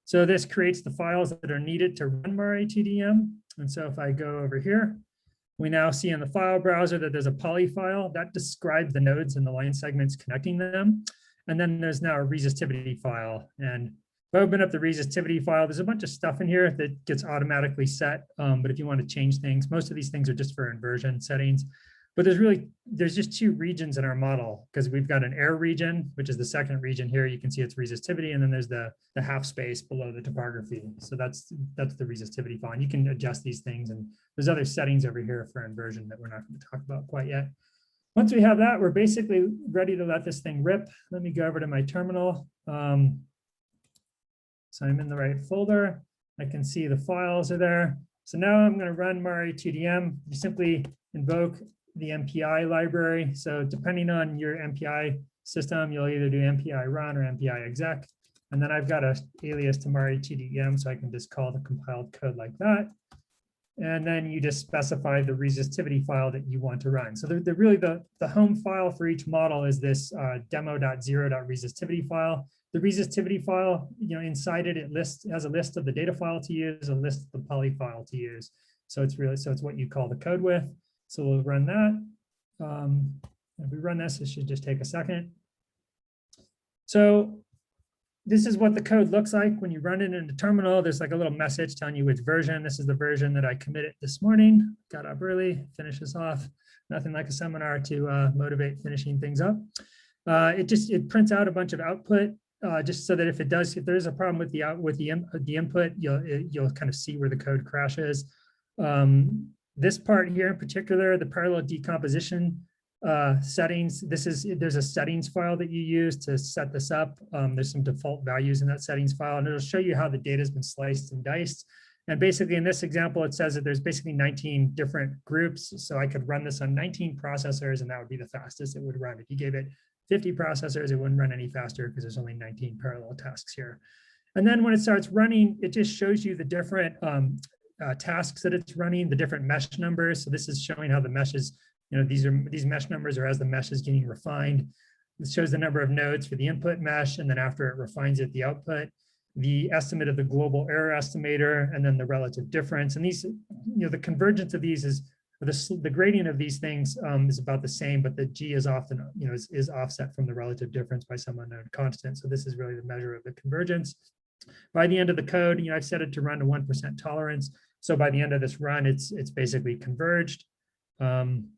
So this creates the files that are needed to run MARE2DEM. And so if I go over here, we now see in the file browser that there's a poly file that describes the nodes and the line segments connecting them. And then there's now a resistivity file. And if I open up the resistivity file, there's a bunch of stuff in here that gets automatically set. But if you want to change things, most of these things are just for inversion settings. But there's just 2 regions in our model, because we've got an air region, which is the second region here. You can see its resistivity, and then there's the half space below the topography. So that's the resistivity file. And you can adjust these things, and there's other settings over here for inversion that we're not going to talk about quite yet. Once we have that, we're basically ready to let this thing rip. Let me go over to my terminal. So I'm in the right folder. I can see the files are there. So now I'm going to run MARE2DEM. You simply invoke the MPI library. So depending on your MPI system, you'll either do MPI run or MPI exec. And then I've got an alias to MARE2DEM, so I can just call the compiled code like that. And then you just specify the resistivity file that you want to run. So really the home file for each model is this demo.0.resistivity file. The resistivity file, inside it, has a list of the data file to use, a list of the poly file to use. So it's what you call the code with. So we'll run that. If we run this, it should just take a second. So this is what the code looks like when you run it in the terminal. There's like a little message telling you which version. This is the version that I committed this morning. Got up early, finish this off. Nothing like a seminar to motivate finishing things up. It prints out a bunch of output just so that if there's a problem with the input, you'll kind of see where the code crashes. This part here in particular, the parallel decomposition settings, there's a settings file that you use to set this up. There's some default values in that settings file, and it'll show you how the data has been sliced and diced. And basically in this example, it says that there's basically 19 different groups. So I could run this on 19 processors, and that would be the fastest it would run. If you gave it 50 processors, it wouldn't run any faster because there's only 19 parallel tasks here. And then when it starts running, it just shows you the different tasks that it's running, the different mesh numbers. So this is showing how the meshes, these mesh numbers are as the mesh is getting refined. It shows the number of nodes for the input mesh, and then after it refines it, the output, the estimate of the global error estimator, and then the relative difference. And these, the convergence of these is the gradient of these things is about the same, but the G is often, is offset from the relative difference by some unknown constant. So this is really the measure of the convergence. By the end of the code, I've set it to run to 1% tolerance. So by the end of this run, it's basically converged. And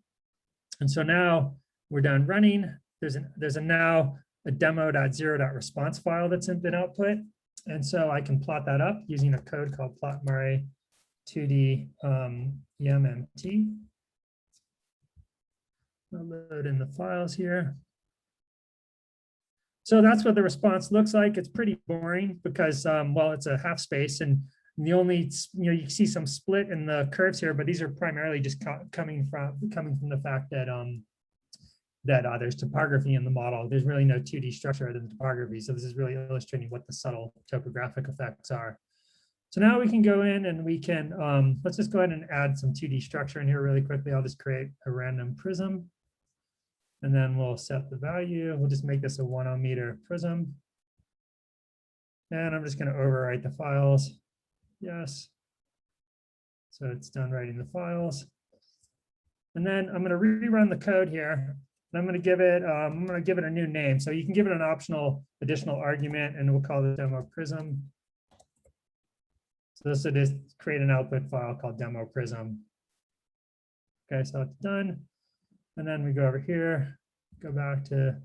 so now we're done running. There's now a demo.0.response file that's been output. And so I can plot that up using a code called plot MARE2DEM EMMT. I'll load in the files here. So that's what the response looks like. It's pretty boring because, well, it's a half space, and the only, you see some split in the curves here, but these are primarily just coming from the fact that there's topography in the model. There's really no 2D structure other than topography. So this is really illustrating what the subtle topographic effects are. So now we can go in and we can, let's just go ahead and add some 2D structure in here really quickly. I'll just create a random prism. And then we'll set the value. We'll just make this a 1 ohm meter prism. And I'm just going to overwrite the files. Yes. So it's done writing the files. And then I'm going to rerun the code here. And I'm going to give it a new name. So you can give it an optional additional argument, and we'll call it demo prism. So this will just create an output file called demo prism. Okay, so it's done. And then we go over here, go back to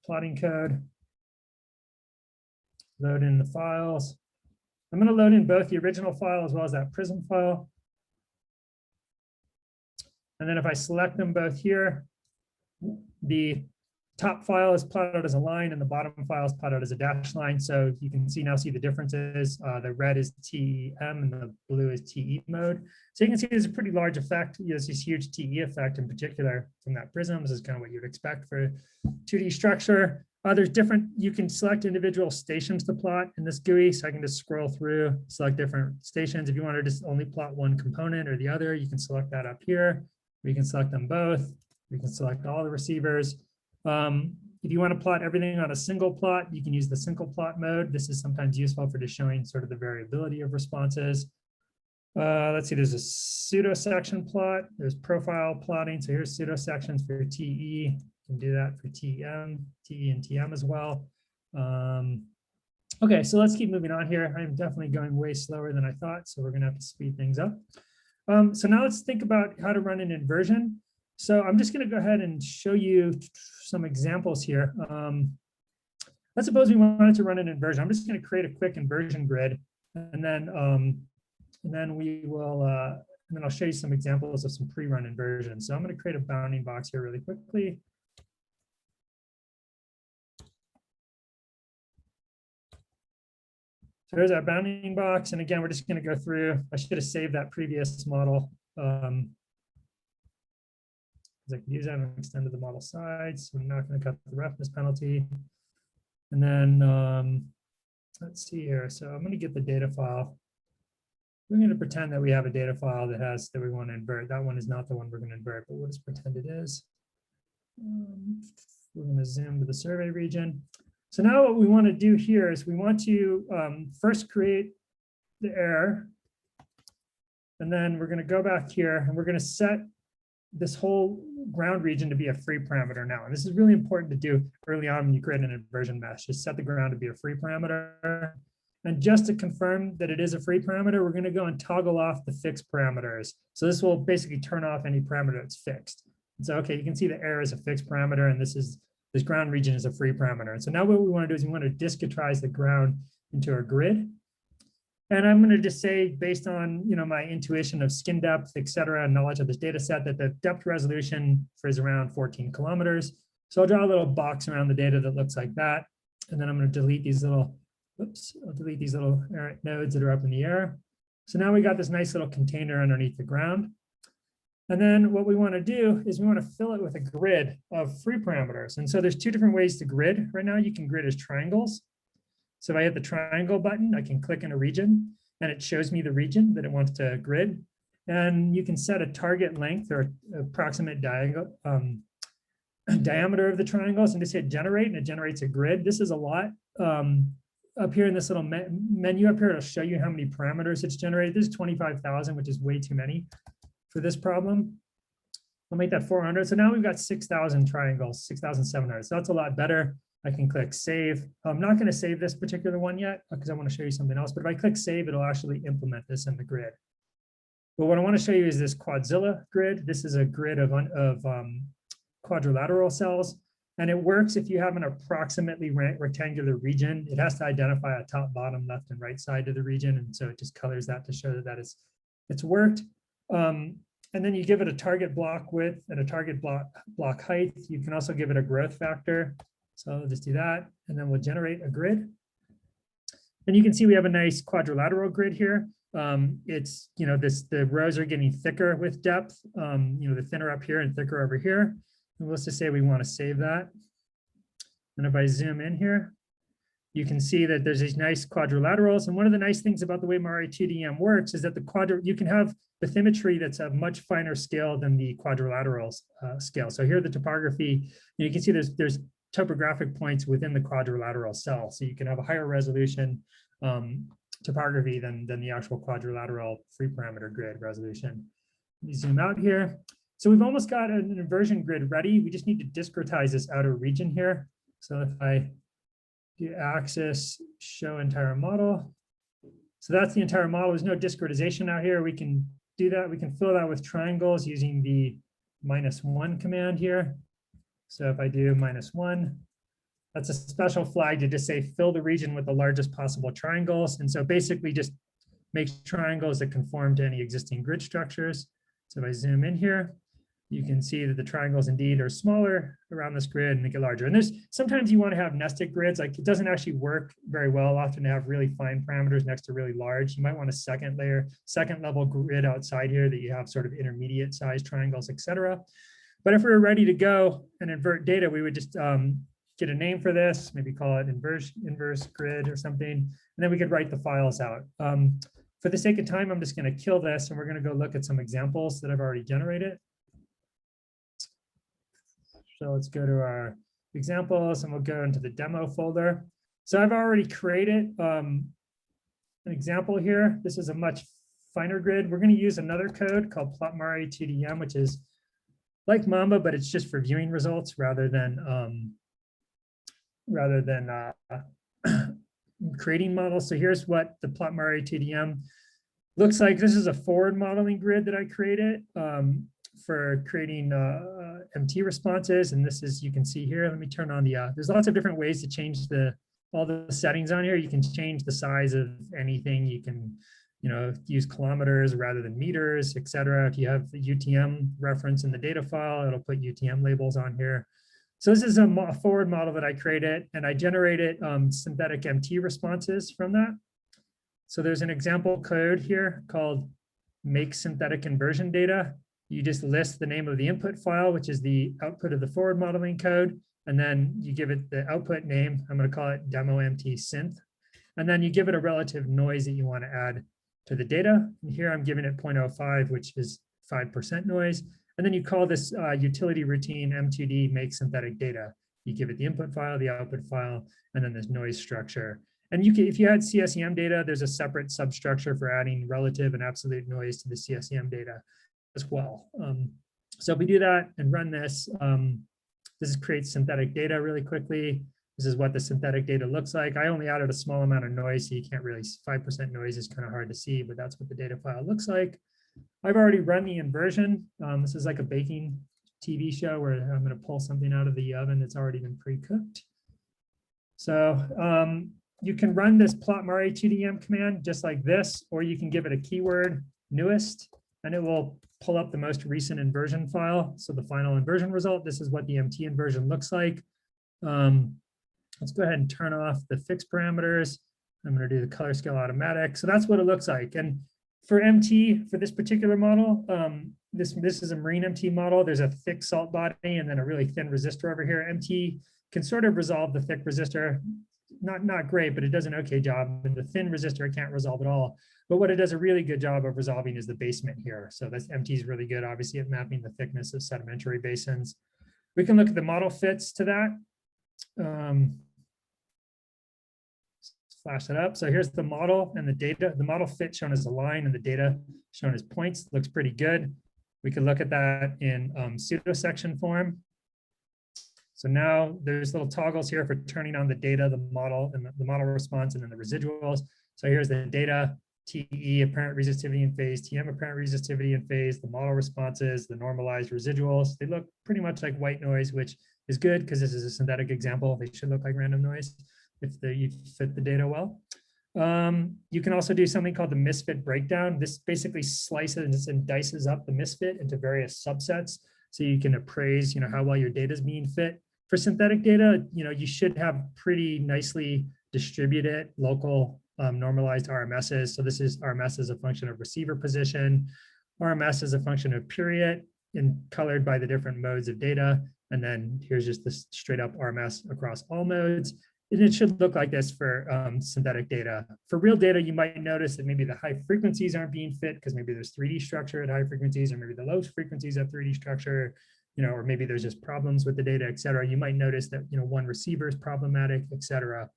plotting code, load in the files. I'm going to load in both the original file as well as that prism file. And then if I select them both here, the top file is plotted as a line and the bottom file is plotted as a dashed line. So you can see the differences. The red is TEM and the blue is TE mode. So you can see there's a pretty large effect. There's this huge TE effect in particular from that prism. This is kind of what you'd expect for 2D structure. There's different, you can select individual stations to plot in this GUI. So I can just scroll through, select different stations. If you want to just only plot one component or the other, you can select that up here. We can select them both. We can select all the receivers. If you want to plot everything on a single plot, you can use the single plot mode. This is sometimes useful for just showing sort of the variability of responses. Let's see, there's a pseudo section plot. There's profile plotting. So here's pseudo sections for TE. You can do that for TE and TM as well. Okay, so let's keep moving on here. I'm definitely going way slower than I thought, so we're going to have to speed things up. So now let's think about how to run an inversion. So I'm just going to go ahead and show you some examples here. Let's suppose we wanted to run an inversion. I'm just going to create a quick inversion grid, and then we will, and then I'll show you some examples of some pre-run inversions. So I'm going to create a bounding box here really quickly. So there's our bounding box, and again, we're just going to go through. I should have saved that previous model. I can use that and extend to the model size. So I'm not going to cut the roughness penalty. And then let's see here. So I'm going to get the data file. We're going to pretend that we have a data file that we want to invert. That one is not the one we're going to invert, but we'll just pretend it is. We're going to zoom to the survey region. So now what we want to do here is we want to first create the error. And then we're going to go back here and we're going to set this whole ground region to be a free parameter now. And this is really important to do early on when you create an inversion mesh. Just set the ground to be a free parameter. And just to confirm that it is a free parameter, we're going to go and toggle off the fixed parameters. So this will basically turn off any parameter that's fixed. And so, okay, you can see the error is a fixed parameter, and this ground region is a free parameter. And so now what we want to do is we want to discretize the ground into a grid. And I'm going to just say, based on my intuition of skin depth, et cetera, and knowledge of this data set, that the depth resolution is around 14 kilometers. So I'll draw a little box around the data that looks like that. And then I'm going to delete these little, I'll delete these little nodes that are up in the air. So now we got this nice little container underneath the ground. And then what we want to do is we want to fill it with a grid of free parameters. And so there's two different ways to grid. Right now you can grid as triangles. So if I hit the triangle button, I can click in a region and it shows me the region that it wants to grid. And you can set a target length or approximate diameter of the triangles and just hit generate, and it generates a grid. This is a lot. Up here in this little menu up here, it'll show you how many parameters it's generated. This is 25,000, which is way too many for this problem. I'll make that 400. So now we've got 6,000 triangles, 6,700. So that's a lot better. I can click save. I'm not going to save this particular one yet because I want to show you something else. But if I click save, it'll actually implement this in the grid. But what I want to show you is this Quadzilla grid. This is a grid of quadrilateral cells. And it works if you have an approximately rectangular region. It has to identify a top, bottom, left, and right side of the region. And so it just colors that to show that it's worked. And then you give it a target block width and a target block height. You can also give it a growth factor. So I'll just do that. And then we'll generate a grid. And you can see we have a nice quadrilateral grid here. It's, the rows are getting thicker with depth, the thinner up here and thicker over here. And let's just say we want to save that. And if I zoom in here, you can see that there's these nice quadrilaterals. And one of the nice things about the way MARE2DEM works is that you can have bathymetry that's a much finer scale than the quadrilateral scale. So here the topography, you can see there's topographic points within the quadrilateral cell. So you can have a higher resolution topography than the actual quadrilateral free parameter grid resolution. Let me zoom out here. So we've almost got an inversion grid ready. We just need to discretize this outer region here. So if I do axis, show entire model. So that's the entire model. There's no discretization out here. We can do that. We can fill that with triangles using the -1 command here. So if I do -1, that's a special flag to just say fill the region with the largest possible triangles. And so basically just makes triangles that conform to any existing grid structures. So if I zoom in here, you can see that the triangles indeed are smaller around this grid and make it larger. And sometimes you want to have nested grids. Like it doesn't actually work very well often to have really fine parameters next to really large. You might want a second level grid outside here that you have sort of intermediate sized triangles, etc. But if we were ready to go and invert data, we would just get a name for this, maybe call it inverse grid or something, and then we could write the files out. For the sake of time, I'm just going to kill this and we're going to go look at some examples that I've already generated. So let's go to our examples and we'll go into the demo folder. So I've already created an example here. This is a much finer grid. We're going to use another code called plotMARE2DEM, which is like Mamba, but it's just for viewing results rather than creating models. So here's what the plotMARE2DEM looks like. This is a forward modeling grid that I created for creating MT responses. And this is, you can see here, let me turn on the, there's lots of different ways to change all the settings on here. You can change the size of anything. You can, use kilometers rather than meters, etc. If you have the UTM reference in the data file, it'll put UTM labels on here. So this is a forward model that I created, and I generated synthetic MT responses from that. So there's an example code here called make synthetic inversion data. You just list the name of the input file, which is the output of the forward modeling code. And then you give it the output name. I'm going to call it demo MT synth. And then you give it a relative noise that you want to add to the data. And here I'm giving it 0.05, which is 5% noise. And then you call this utility routine M2D make synthetic data. You give it the input file, the output file, and then this noise structure. And you can, if you had CSEM data, there's a separate substructure for adding relative and absolute noise to the CSEM data as well. So if we do that and run this, this creates synthetic data really quickly. This is what the synthetic data looks like. I only added a small amount of noise, so you can't really, 5% noise is kind of hard to see, but that's what the data file looks like. I've already run the inversion. This is like a baking TV show where I'm going to pull something out of the oven that's already been pre-cooked. So you can run this plotMARE2DEM command just like this, or you can give it a keyword, newest, and it will pull up the most recent inversion file. So the final inversion result, this is what the MT inversion looks like. Let's go ahead and turn off the fixed parameters. I'm going to do the color scale automatic. So that's what it looks like. And for MT, for this particular model, this is a marine MT model. There's a thick salt body and then a really thin resistor over here. MT can sort of resolve the thick resistor. Not great, but it does an okay job. And the thin resistor it can't resolve at all. But what it does a really good job of resolving is the basement here. So that's MT is really good, obviously, at mapping the thickness of sedimentary basins. We can look at the model fits to that. Flash that up. So here's the model and the data. The model fit shown as a line and the data shown as points. Looks pretty good. We can look at that in pseudo section form. So now there's little toggles here for turning on the data, the model, and the model response, and then the residuals. So here's the data, TE, apparent resistivity in phase, TM, apparent resistivity in phase, the model responses, the normalized residuals. They look pretty much like white noise, which is good because this is a synthetic example. They should look like random noise if you fit the data well. You can also do something called the Misfit breakdown. This basically slices and dices up the Misfit into various subsets. So you can appraise, how well your data is being fit. For synthetic data, you should have pretty nicely distributed local normalized RMSs. So this is RMS as a function of receiver position, RMS as a function of period, and colored by the different modes of data. And then here's just this straight up RMS across all modes. And it should look like this for synthetic data. For real data, you might notice that maybe the high frequencies aren't being fit because maybe there's 3D structure at high frequencies, or maybe the low frequencies have 3D structure, or maybe there's just problems with the data, et cetera. You might notice that, one receiver is problematic, et cetera.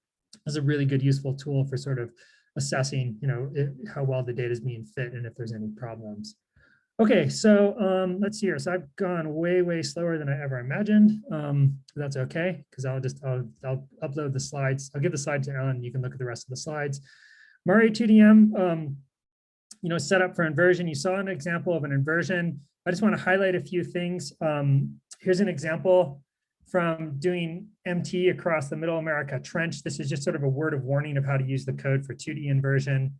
This is a really good, useful tool for sort of assessing, how well the data is being fit and if there's any problems. Okay, so let's see here. So I've gone way, way slower than I ever imagined. That's okay, because I'll upload the slides. I'll give the slide to Alan. You can look at the rest of the slides. MARE2DEM, set up for inversion. You saw an example of an inversion. I just want to highlight a few things. Here's an example from doing MT across the Middle America Trench. This is just sort of a word of warning of how to use the code for 2D inversion.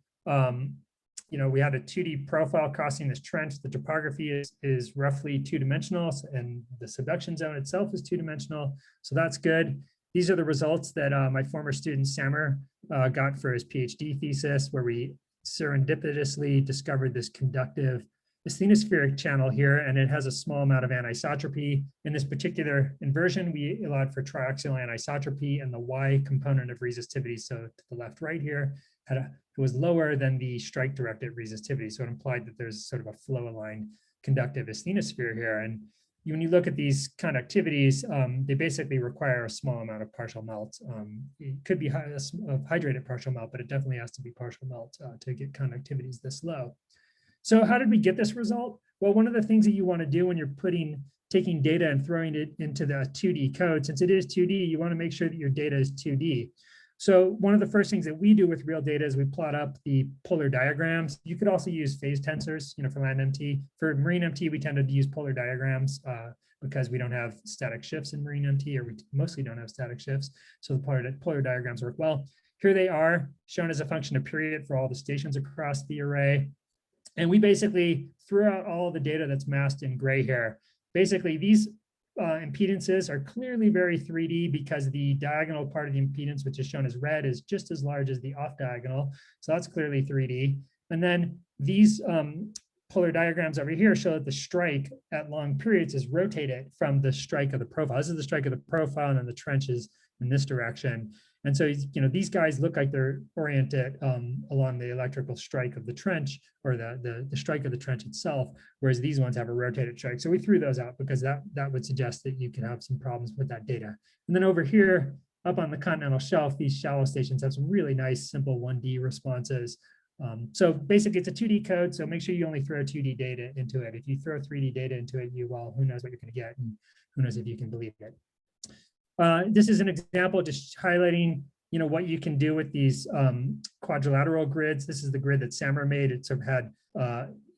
We had a 2D profile crossing this trench. The topography is roughly two-dimensional, and the subduction zone itself is two-dimensional. So that's good. These are the results that my former student Samer got for his PhD thesis, where we serendipitously discovered this conductive asthenospheric channel here, and it has a small amount of anisotropy. In this particular inversion, we allowed for triaxial anisotropy, and the Y component of resistivity, so to the left right here, it was lower than the strike-directed resistivity. So it implied that there's sort of a flow-aligned conductive asthenosphere here. And when you look at these conductivities, they basically require a small amount of partial melt. It could be a hydrated partial melt, but it definitely has to be partial melt to get conductivities this low. So how did we get this result? Well, one of the things that you want to do when you're taking data and throwing it into the 2D code, since it is 2D, you want to make sure that your data is 2D. So one of the first things that we do with real data is we plot up the polar diagrams. You could also use phase tensors, for land MT. For marine MT, we tend to use polar diagrams because we don't have static shifts in marine MT, or we mostly don't have static shifts. So the polar diagrams work well. Here they are, shown as a function of period for all the stations across the array. And we basically threw out all the data that's masked in gray here. Basically, these impedances are clearly very 3D because the diagonal part of the impedance, which is shown as red, is just as large as the off diagonal. So that's clearly 3D. And then these polar diagrams over here show that the strike at long periods is rotated from the strike of the profile. This is the strike of the profile, and then the trench is in this direction. And so, these guys look like they're oriented along the electrical strike of the trench, or the strike of the trench itself, whereas these ones have a rotated strike. So we threw those out because that would suggest that you can have some problems with that data. And then over here, up on the continental shelf, these shallow stations have some really nice, simple 1D responses. So basically, it's a 2D code, so make sure you only throw 2D data into it. If you throw 3D data into it, who knows what you're going to get, and who knows if you can believe it. This is an example just highlighting, what you can do with these quadrilateral grids. This is the grid that Samer made. It sort of had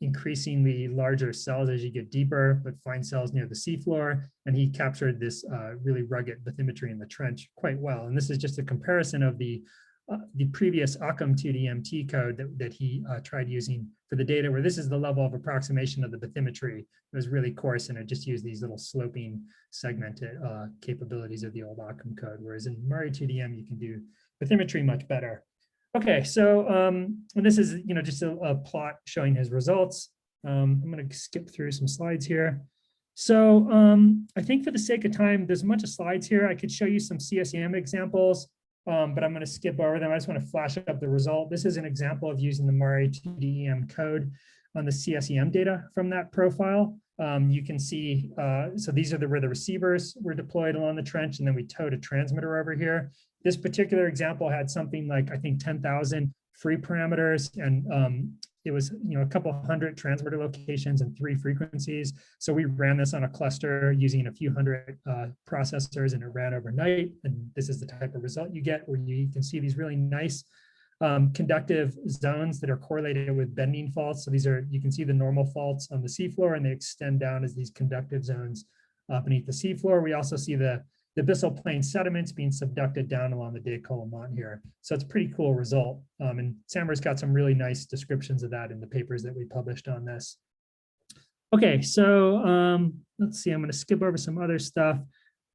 increasingly larger cells as you get deeper, but fine cells near the seafloor. And he captured this really rugged bathymetry in the trench quite well. And this is just a comparison of the previous Occam 2D MT code that he tried using for the data, where this is the level of approximation of the bathymetry. It was really coarse, and it just used these little sloping segmented capabilities of the old Occam code, whereas in MARE2DEM, you can do bathymetry much better. Okay, so and this is just a plot showing his results. I'm going to skip through some slides here. So I think for the sake of time, there's a bunch of slides here. I could show you some CSEM examples, but I'm going to skip over them. I just want to flash up the result. This is an example of using the MARE2DEM code on the CSEM data from that profile. You can see, so these are where the receivers were deployed along the trench, and then we towed a transmitter over here. This particular example had something like, I think, 10,000 free parameters and it was, a couple hundred transmitter locations and 3 frequencies. So we ran this on a cluster using a few hundred processors, and it ran overnight. And this is the type of result you get, where you can see these really nice conductive zones that are correlated with bending faults. So these are, you can see the normal faults on the seafloor, and they extend down as these conductive zones beneath the seafloor. We also see the abyssal plain sediments being subducted down along the décollement here. So it's a pretty cool result. And Samer's got some really nice descriptions of that in the papers that we published on this. Okay, so let's see, I'm going to skip over some other stuff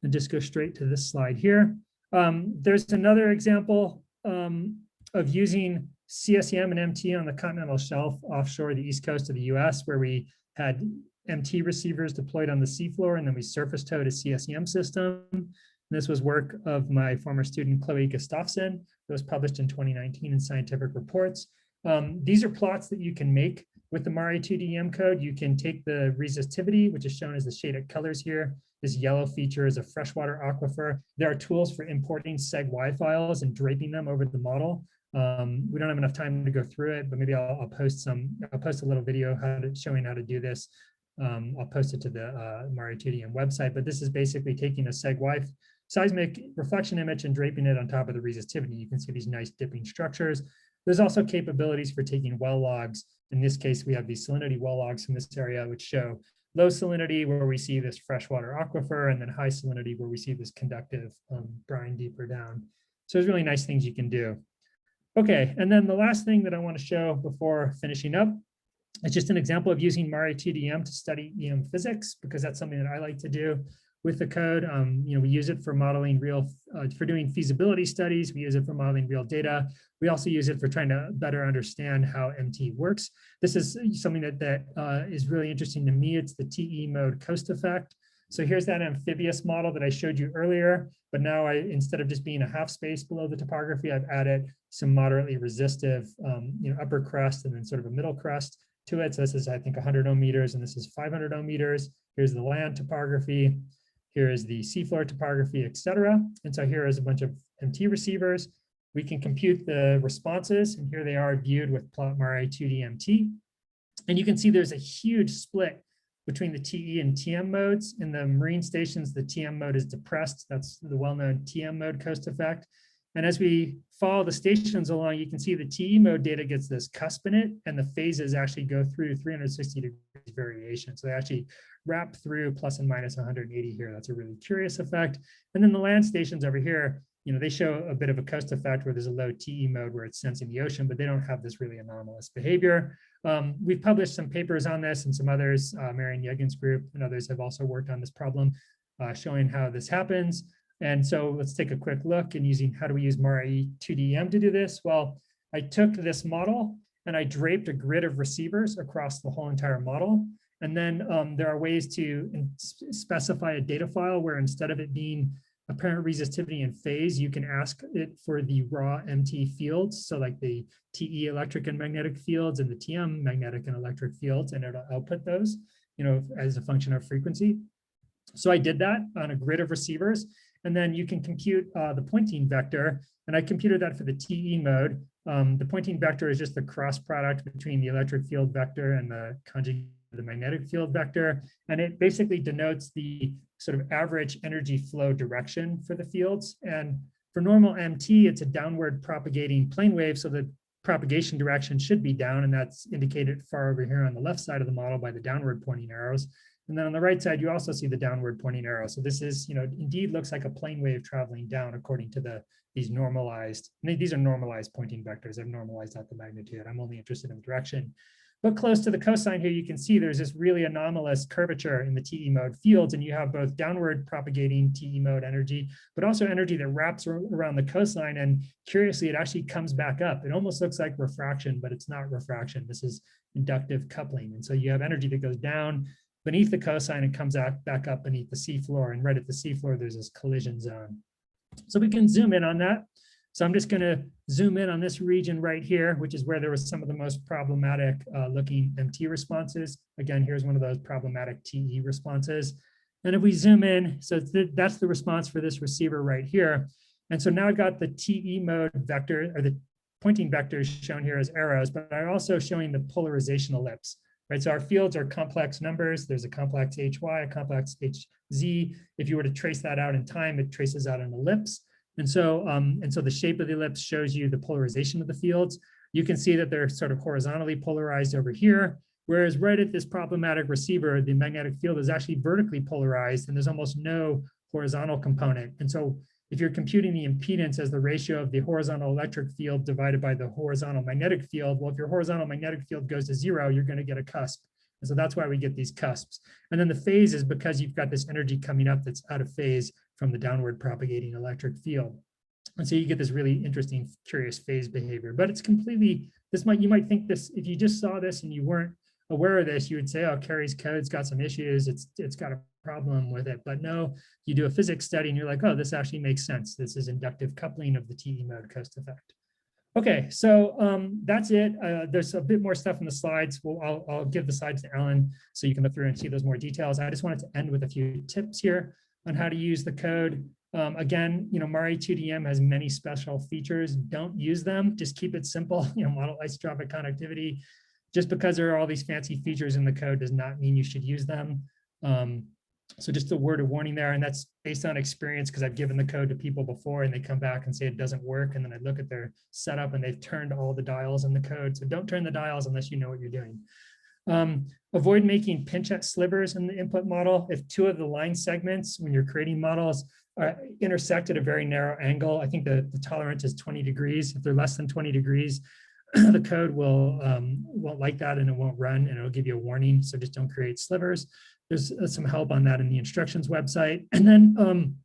and just go straight to this slide here. There's another example of using CSEM and MT on the continental shelf offshore the east coast of the US, where we had MT receivers deployed on the seafloor, and then we surface towed a CSEM system. And this was work of my former student, Chloe Gustafson. It was published in 2019 in Scientific Reports. These are plots that you can make with the MARE2DEM code. You can take the resistivity, which is shown as the shaded colors here. This yellow feature is a freshwater aquifer. There are tools for importing seg-y files and draping them over the model. We don't have enough time to go through it, but maybe I'll post a little video showing how to do this. I'll post it to the MARE2DEM website, but this is basically taking a seg-y seismic reflection image and draping it on top of the resistivity. You can see these nice dipping structures. There's also capabilities for taking well logs. In this case, we have these salinity well logs from this area, which show low salinity where we see this freshwater aquifer, and then high salinity where we see this conductive brine deeper down. So there's really nice things you can do. Okay, and then the last thing that I want to show before finishing up, it's just an example of using MARE2DEM to study EM physics, because that's something that I like to do with the code. We use it for modeling for doing feasibility studies. We use it for modeling real data. We also use it for trying to better understand how MT works. This is something that is really interesting to me. It's the TE mode coast effect. So here's that amphibious model that I showed you earlier, but now instead of just being a half space below the topography, I've added some moderately resistive, upper crust and then sort of a middle crust to it. So this is, I think, 100 ohm meters, and this is 500 ohm meters. Here's the land topography. Here is the seafloor topography, et cetera. And so here is a bunch of MT receivers. We can compute the responses, and here they are viewed with plot MARE2DMT. And you can see there's a huge split between the TE and TM modes. In the marine stations, the TM mode is depressed. That's the well-known TM mode coast effect. And as we follow the stations along, you can see the TE mode data gets this cusp in it, and the phases actually go through 360 degrees variation. So they actually wrap through plus and minus 180 here. That's a really curious effect. And then the land stations over here, they show a bit of a coast effect where there's a low TE mode where it's sensing the ocean, but they don't have this really anomalous behavior. We've published some papers on this, and some others, Marian Yegin's group and others have also worked on this problem, showing how this happens. And so let's take a quick look and using how do we use MARE2DEM to do this? Well, I took this model and I draped a grid of receivers across the whole entire model. And then there are ways to specify a data file where instead of it being apparent resistivity and phase, you can ask it for the raw MT fields. So like the TE electric and magnetic fields and the TM magnetic and electric fields, and it'll output those, as a function of frequency. So I did that on a grid of receivers. And then you can compute the pointing vector. And I computed that for the TE mode. The pointing vector is just the cross product between the electric field vector and the conjugate of the magnetic field vector. And it basically denotes the sort of average energy flow direction for the fields. And for normal MT, it's a downward propagating plane wave. So the propagation direction should be down. And that's indicated far over here on the left side of the model by the downward pointing arrows. And then on the right side, you also see the downward pointing arrow. So this is, indeed looks like a plane wave traveling down according to these normalized, these are normalized pointing vectors. I've normalized out the magnitude. I'm only interested in the direction. But close to the cosine here, you can see there's this really anomalous curvature in the TE mode fields, and you have both downward propagating TE mode energy, but also energy that wraps around the cosine. And curiously, it actually comes back up. It almost looks like refraction, but it's not refraction. This is inductive coupling. And so you have energy that goes down beneath the cosine and comes back up beneath the seafloor. And right at the seafloor, there's this collision zone. So we can zoom in on that. So I'm just going to zoom in on this region right here, which is where there was some of the most problematic looking MT responses. Again, here's one of those problematic TE responses. And if we zoom in, so that's the response for this receiver right here. And so now I've got the TE mode vector, or the pointing vectors shown here as arrows, but I'm also showing the polarization ellipse, right? So our fields are complex numbers. There's a complex HY, a complex HZ. If you were to trace that out in time, it traces out an ellipse. And so the shape of the ellipse shows you the polarization of the fields. You can see that they're sort of horizontally polarized over here, whereas right at this problematic receiver, the magnetic field is actually vertically polarized and there's almost no horizontal component. And so if you're computing the impedance as the ratio of the horizontal electric field divided by the horizontal magnetic field, well, if your horizontal magnetic field goes to 0, you're going to get a cusp. And so that's why we get these cusps. And then the phase is because you've got this energy coming up that's out of phase from the downward propagating electric field. And so you get this really interesting, curious phase behavior. But it's completely, you might think this, if you just saw this and you weren't aware of this, you would say, oh, Kerry's code's got some issues. It's got a problem with it. But no, you do a physics study and you're like, oh, this actually makes sense. This is inductive coupling of the TE mode coast effect. Okay, so that's it. There's a bit more stuff in the slides. Well, I'll give the slides to Alan so you can look through and see those more details. I just wanted to end with a few tips here on how to use the code. Again, MARE2DEM has many special features. Don't use them. Just keep it simple. Model isotropic conductivity. Just because there are all these fancy features in the code does not mean you should use them. So just a word of warning there, and that's based on experience because I've given the code to people before and they come back and say it doesn't work, and then I look at their setup and they've turned all the dials in the code. So don't turn the dials unless you know what you're doing. Avoid making pinch at slivers in the input model. If two of the line segments, when you're creating models, intersect at a very narrow angle, I think the tolerance is 20 degrees. If they're less than 20 degrees, the code won't like that and it won't run and it'll give you a warning. So just don't create slivers. There's some help on that in the instructions website. And then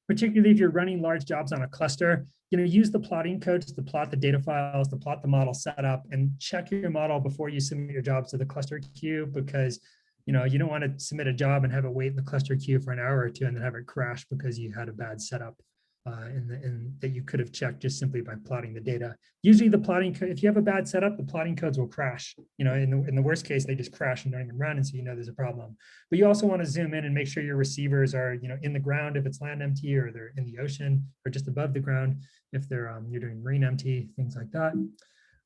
particularly if you're running large jobs on a cluster, use the plotting codes to plot the data files, to plot the model setup, and check your model before you submit your jobs to the cluster queue, because you don't want to submit a job and have it wait in the cluster queue for an hour or two and then have it crash because you had a bad setup that you could have checked just simply by plotting the data. Usually the plotting code, if you have a bad setup, the plotting codes will crash. In the worst case, they just crash and don't even run, and so there's a problem. But you also want to zoom in and make sure your receivers are in the ground if it's land MT, or they're in the ocean, or just above the ground if they're you're doing marine MT, things like that.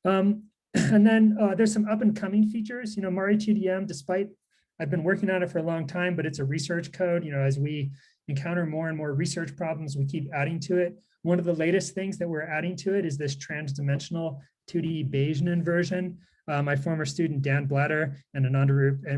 And then there's some up and coming features. MARE2DEM, despite I've been working on it for a long time, but it's a research code. As we encounter more and more research problems, we keep adding to it. One of the latest things that we're adding to it is this transdimensional 2D Bayesian inversion. My former student, Dan Blatter, and Ananda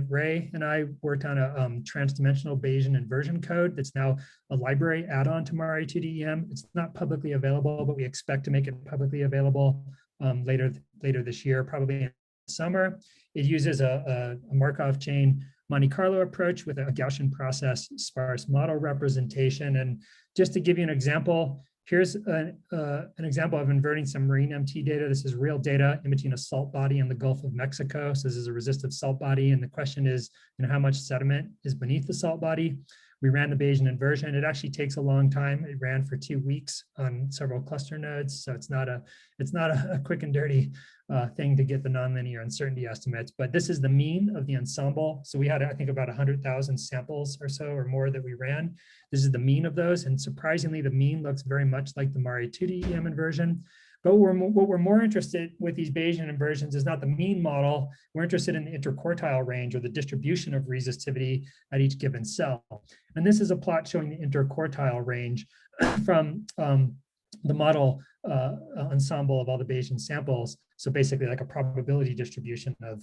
Ray and I worked on a transdimensional Bayesian inversion code that's now a library add-on to MARE2DEM. It's not publicly available, but we expect to make it publicly available later this year, probably in the summer. It uses a Markov chain Monte Carlo approach with a Gaussian process sparse model representation. And just to give you an example, here's an example of inverting some marine MT data. This is real data imaging a salt body in the Gulf of Mexico. So this is a resistive salt body. And the question is, how much sediment is beneath the salt body? We ran the Bayesian inversion. It actually takes a long time. It ran for 2 weeks on several cluster nodes. So it's not a quick and dirty thing to get the nonlinear uncertainty estimates, but this is the mean of the ensemble. So we had, I think, about 100,000 samples or so or more that we ran. This is the mean of those. And surprisingly, the mean looks very much like the MARE2DEM inversion. But what we're more interested with these Bayesian inversions is not the mean model. We're interested in the interquartile range, or the distribution of resistivity at each given cell. And this is a plot showing the interquartile range from the model ensemble of all the Bayesian samples. So basically like a probability distribution of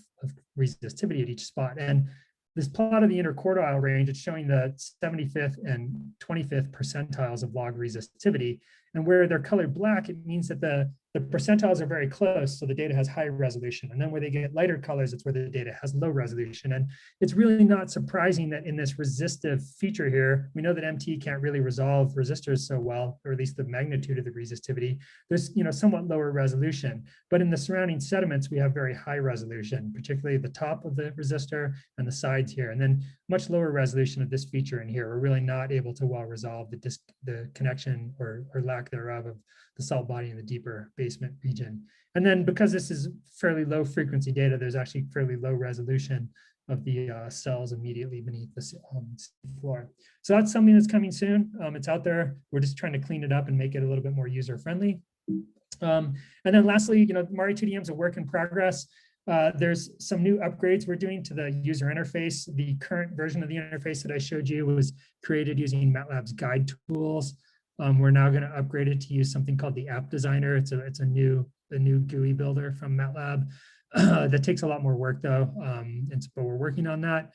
resistivity at each spot. And this plot of the interquartile range, it's showing the 75th and 25th percentiles of log resistivity. And where they're colored black, it means that the percentiles are very close, so the data has high resolution. And then where they get lighter colors, it's where the data has low resolution. And it's really not surprising that in this resistive feature here, we know that MT can't really resolve resistors so well, or at least the magnitude of the resistivity. There's somewhat lower resolution. But in the surrounding sediments, we have very high resolution, particularly the top of the resistor and the sides here. And then much lower resolution of this feature in here. We're really not able to well resolve the connection or lack thereof of the salt body in the deeper basement region. And then because this is fairly low frequency data, there's actually fairly low resolution of the cells immediately beneath the floor. So that's something that's coming soon. It's out there. We're just trying to clean it up and make it a little bit more user friendly. And then lastly, MARE2DEM is a work in progress. There's some new upgrades we're doing to the user interface. The current version of the interface that I showed you was created using MATLAB's guide tools. We're now going to upgrade it to use something called the app designer. It's a new GUI builder from MATLAB. That takes a lot more work though, but we're working on that.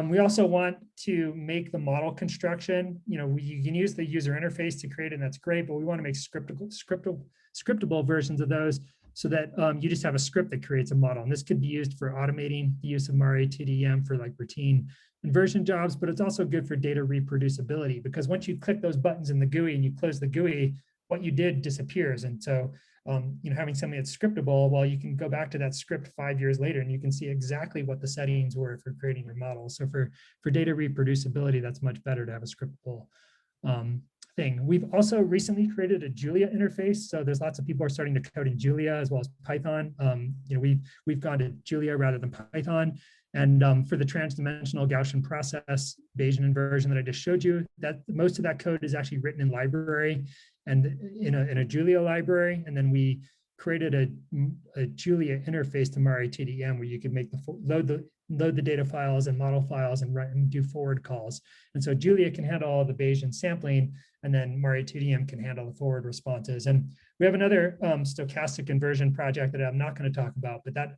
We also want to make the model construction, you can use the user interface to create it, and that's great, but we want to make scriptable versions of those so that you just have a script that creates a model. And this could be used for automating the use of MARE2DEM for like routine inversion jobs, but it's also good for data reproducibility, because once you click those buttons in the GUI and you close the GUI, what you did disappears. And so having something that's scriptable, well, you can go back to that script 5 years later and you can see exactly what the settings were for creating your model. So for data reproducibility, that's much better to have a scriptable thing. We've also recently created a Julia interface. So there's lots of people are starting to code in Julia as well as Python. We've gone to Julia rather than Python. And for the transdimensional Gaussian process Bayesian inversion that I just showed you, that most of that code is actually written in library and in a Julia library. And then we created a Julia interface to MARE2DEM where you could make load the data files and model files and do forward calls. And so Julia can handle all the Bayesian sampling, and then MARE2DEM can handle the forward responses. And we have another stochastic inversion project that I'm not going to talk about, but that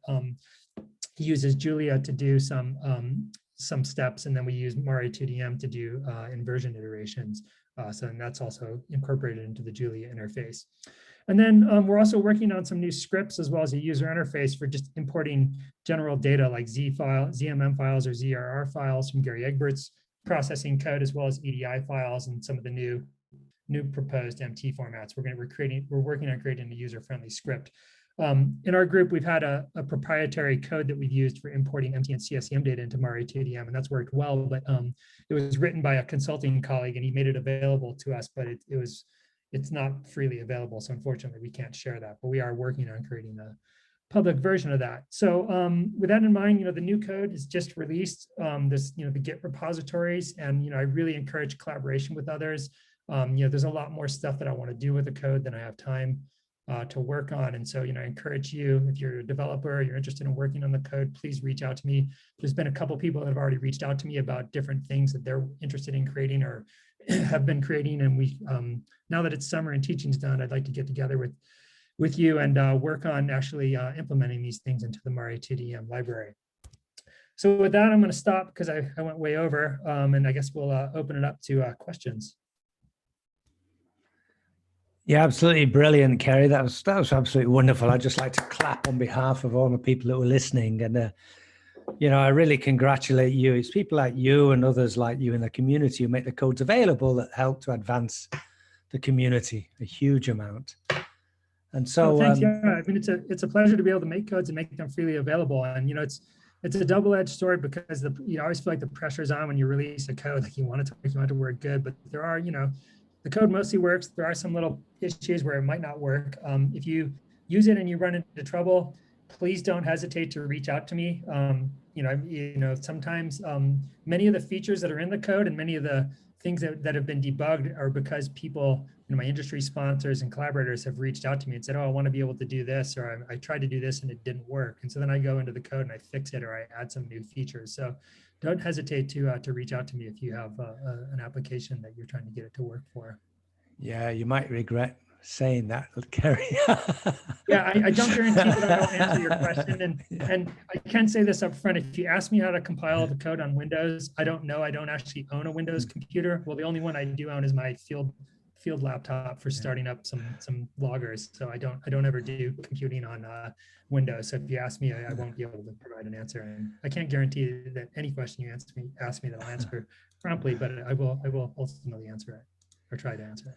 uses Julia to do some steps, and then we use MARE2DEM to do inversion iterations. So that's also incorporated into the Julia interface. And then we're also working on some new scripts as well as a user interface for just importing general data like ZMM files or ZRR files from Gary Egbert's processing code, as well as EDI files and some of the new proposed MT formats. We're working on creating a user-friendly script. In our group, we've had a proprietary code that we've used for importing MT and CSEM data into MARE2DEM, and that's worked well, but it was written by a consulting colleague and he made it available to us, but it's not freely available. So unfortunately, we can't share that, but we are working on creating a public version of that. So with that in mind, the new code is just released. The Git repositories, and I really encourage collaboration with others. There's a lot more stuff that I want to do with the code than I have time to work on. And so, I encourage you, if you're a developer, you're interested in working on the code, please reach out to me. There's been a couple people that have already reached out to me about different things that they're interested in creating or have been creating. And we, now that it's summer and teaching's done, I'd like to get together with you and work on actually implementing these things into the MARE2DEM library. So with that, I'm going to stop because I went way over, and I guess we'll open it up to questions. Yeah, absolutely brilliant, Kerry. That was absolutely wonderful. I'd just like to clap on behalf of all the people that were listening. And, I really congratulate you. It's people like you and others like you in the community who make the codes available that help to advance the community a huge amount. And so, thanks. Yeah, I mean, it's a pleasure to be able to make codes and make them freely available. And, it's a double-edged sword because I always feel like the pressure's on when you release a code, like you want it to work good, but there are, the code mostly works. There are some little issues where it might not work. If you use it and you run into trouble, please don't hesitate to reach out to me. Sometimes many of the features that are in the code and many of the things that have been debugged are because people, my industry sponsors and collaborators have reached out to me and said, oh, I want to be able to do this, or I tried to do this and it didn't work. And so then I go into the code and I fix it, or I add some new features. So don't hesitate to reach out to me if you have an application that you're trying to get it to work for. Yeah, you might regret saying that, Kerry. Yeah, I don't guarantee that I don't answer your question. And I can say this up front. If you ask me how to compile the code on Windows, I don't know. I don't actually own a Windows computer. Well, the only one I do own is my field laptop for starting up some loggers. So I don't ever do computing on Windows. So if you ask me, I won't be able to provide an answer. And I can't guarantee that any question you ask me that I'll answer promptly, but I will ultimately answer it or try to answer it.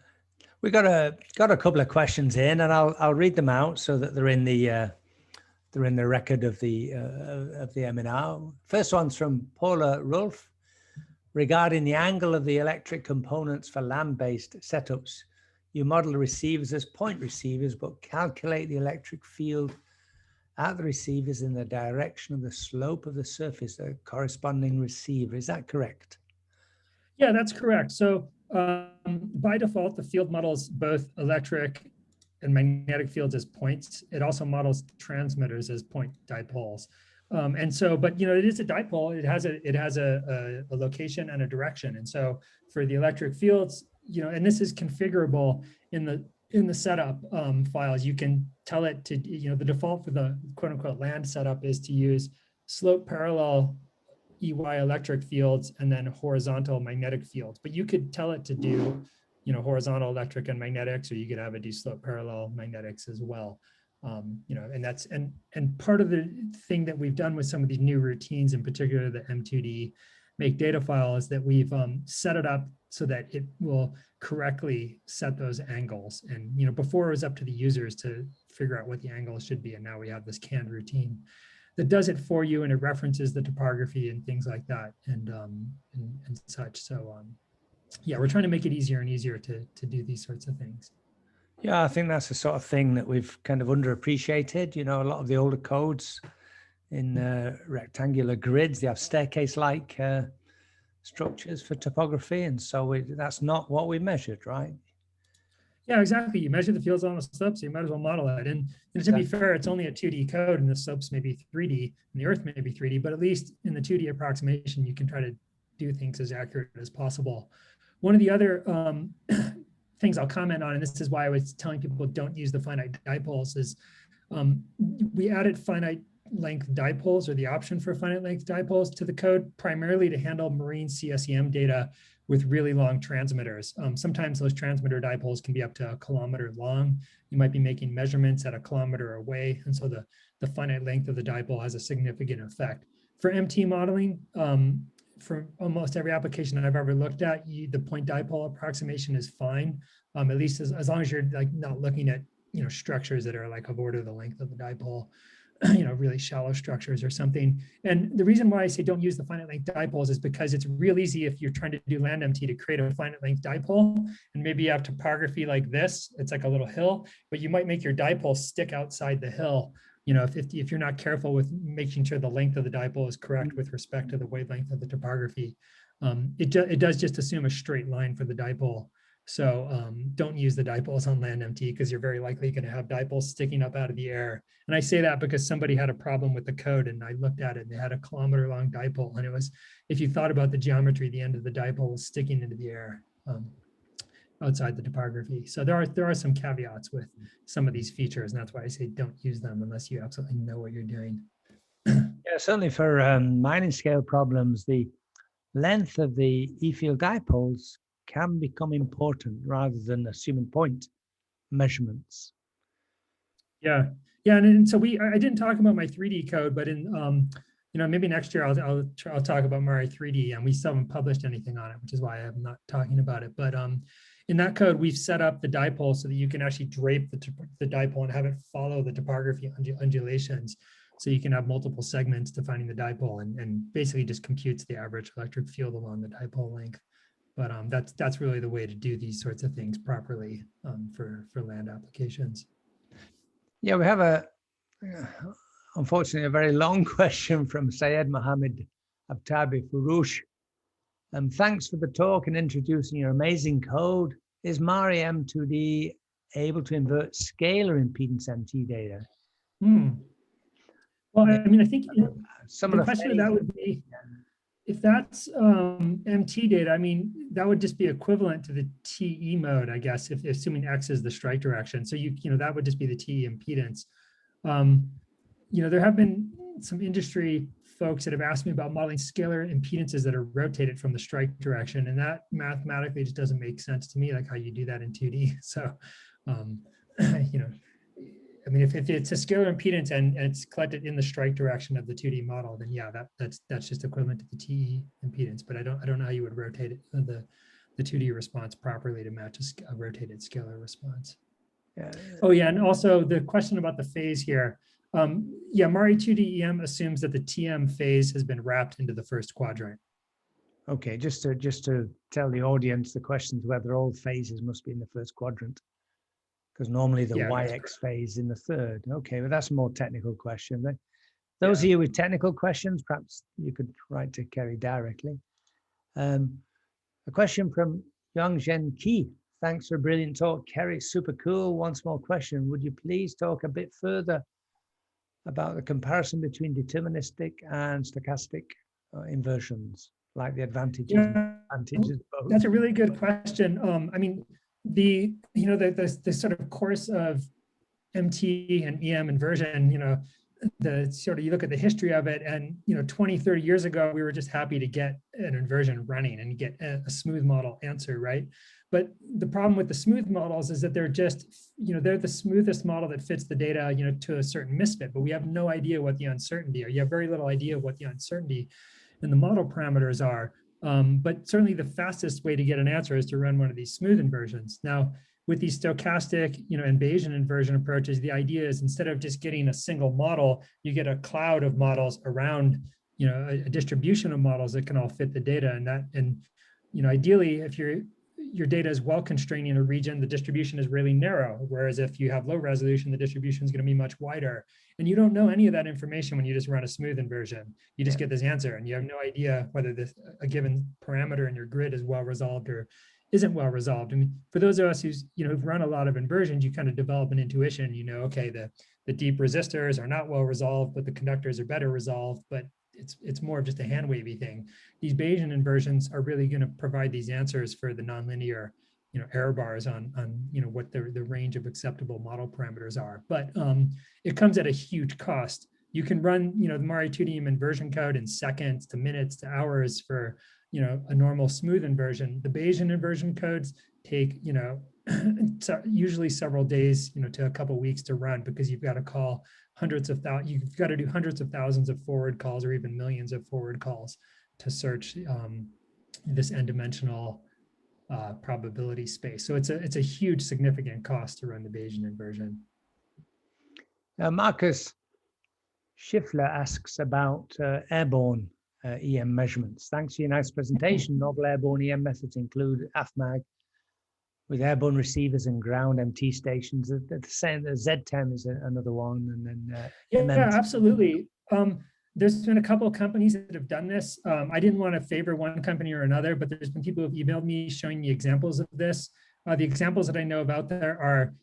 We got a couple of questions in, and I'll read them out so that they're in the record of the EMinar. First one's from Paula Rolf. Regarding the angle of the electric components for land-based setups, you model the receivers as point receivers, but calculate the electric field at the receivers in the direction of the slope of the surface of the corresponding receiver. Is that correct? Yeah, that's correct. So by default, the field models both electric and magnetic fields as points. It also models transmitters as point dipoles. And so, but it is a dipole. It has a location and a direction. And so for the electric fields, and this is configurable in the setup files. You can tell it to, the default for the quote unquote land setup is to use slope parallel EY electric fields and then horizontal magnetic fields. But you could tell it to do, horizontal electric and magnetics, or you could have it do slope parallel magnetics as well. And that's and part of the thing that we've done with some of these new routines, in particular the M2D make data file, is that we've set it up so that it will correctly set those angles. And before it was up to the users to figure out what the angles should be, and now we have this canned routine that does it for you, and it references the topography and things like that, and such. So yeah, we're trying to make it easier and easier to do these sorts of things. Yeah, I think that's the sort of thing that we've kind of underappreciated. A lot of the older codes in rectangular grids, they have staircase-like structures for topography, and so that's not what we measured, right? Yeah, exactly. You measure the fields on the slope, so you might as well model it. And to be fair, it's only a 2D code, and the slopes may be 3D, and the Earth may be 3D, but at least in the 2D approximation, you can try to do things as accurate as possible. One of the other things I'll comment on, and this is why I was telling people don't use the finite dipoles, is we added finite length dipoles, or the option for finite length dipoles, to the code primarily to handle marine CSEM data with really long transmitters. Sometimes those transmitter dipoles can be up to 1 kilometer long. You might be making measurements at 1 kilometer away, and so the finite length of the dipole has a significant effect. For MT modeling, for almost every application that I've ever looked at, the point dipole approximation is fine, at least as long as you're not looking at structures that are like of order the length of the dipole, really shallow structures or something. And the reason why I say don't use the finite length dipoles is because it's real easy if you're trying to do land MT to create a finite length dipole, and maybe you have topography like this, it's like a little hill, but you might make your dipole stick outside the hill. If you're not careful with making sure the length of the dipole is correct with respect to the wavelength of the topography, it does just assume a straight line for the dipole. So don't use the dipoles on land MT, because you're very likely going to have dipoles sticking up out of the air. And I say that because somebody had a problem with the code, and I looked at it, and they had a 1 kilometer long dipole, and it was, if you thought about the geometry, the end of the dipole was sticking into the air outside the topography. So there are some caveats with some of these features, and that's why I say don't use them unless you absolutely know what you're doing. Yeah, certainly for mining scale problems, the length of the E-field dipoles can become important rather than assuming point measurements. Yeah, and so I didn't talk about my 3D code, but in maybe next year I'll talk about MARE2DEM, and we still haven't published anything on it, which is why I'm not talking about it. But in that code, we've set up the dipole so that you can actually drape the dipole and have it follow the topography undulations. So you can have multiple segments defining the dipole, and basically just computes the average electric field along the dipole length. But that's really the way to do these sorts of things properly for land applications. Yeah, we have unfortunately, a very long question from Syed Mohammed Abtabi Furush. Thanks for the talk and introducing your amazing code. Is MARE2D able to invert scalar impedance MT data? Well, I mean, I think the question of that would be, if that's MT data, I mean, that would just be equivalent to the TE mode, I guess, if assuming X is the strike direction. So that would just be the TE impedance. There have been some industry folks that have asked me about modeling scalar impedances that are rotated from the strike direction, and that mathematically just doesn't make sense to me, like how you do that in 2D. So, I mean, if it's a scalar impedance and it's collected in the strike direction of the 2D model, then yeah, that's just equivalent to the TE impedance. But I don't know how you would rotate it, the 2D response properly to match a rotated scalar response. Yeah. Oh yeah, and also the question about the phase here. Yeah, MARE2DEM assumes that the TM phase has been wrapped into the first quadrant. Okay, just to tell the audience, the question is whether all phases must be in the first quadrant, because normally the YX phase in the third. Okay, but that's a more technical question. Those of you with technical questions, perhaps you could write to Kerry directly. A question from Kerry Key. Thanks for a brilliant talk, Kerry. Super cool. One small question. Would you please talk a bit further about the comparison between deterministic and stochastic inversions, like the advantages and Yeah, disadvantages of both? that's a really good question. I mean, the sort of course of MT and EM inversion, the sort of, you look at the history of it, and 20, 30 years ago, we were just happy to get an inversion running and get a smooth model answer, right? But the problem with the smooth models is that they're just, they're the smoothest model that fits the data, to a certain misfit, but we have no idea what the uncertainty, or you have very little idea of what the uncertainty in the model parameters are. But certainly the fastest way to get an answer is to run one of these smooth inversions. Now, with these stochastic, and Bayesian inversion approaches, the idea is instead of just getting a single model, you get a cloud of models around, a distribution of models that can all fit the data. And ideally, if your data is well constrained in a region, the distribution is really narrow. Whereas if you have low resolution, the distribution is going to be much wider. And you don't know any of that information when you just run a smooth inversion. You just get this answer, and you have no idea whether a given parameter in your grid is well resolved or isn't well resolved. I mean, for those of us who've run a lot of inversions, you kind of develop an intuition. Okay, the deep resistors are not well resolved, but the conductors are better resolved. But it's more of just a hand wavy thing. These Bayesian inversions are really going to provide these answers for the nonlinear, error bars on what the range of acceptable model parameters are. But it comes at a huge cost. You can run, the MARE2DEM inversion code in seconds to minutes to hours for, a normal smooth inversion. The Bayesian inversion codes take, usually several days, to a couple of weeks to run, because you've got to call you've got to do hundreds of thousands of forward calls, or even millions of forward calls to search this n-dimensional probability space. So it's a huge, significant cost to run the Bayesian inversion. Marcus Schiffler asks about airborne EM measurements. Thanks for your nice presentation. Novel airborne EM methods include AFMAG with airborne receivers and ground MT stations. The Z10 is another one, and then yeah, absolutely. There's been a couple of companies that have done this. I didn't want to favor one company or another, but there's been people who've emailed me showing me examples of this. The examples that I know of out there are,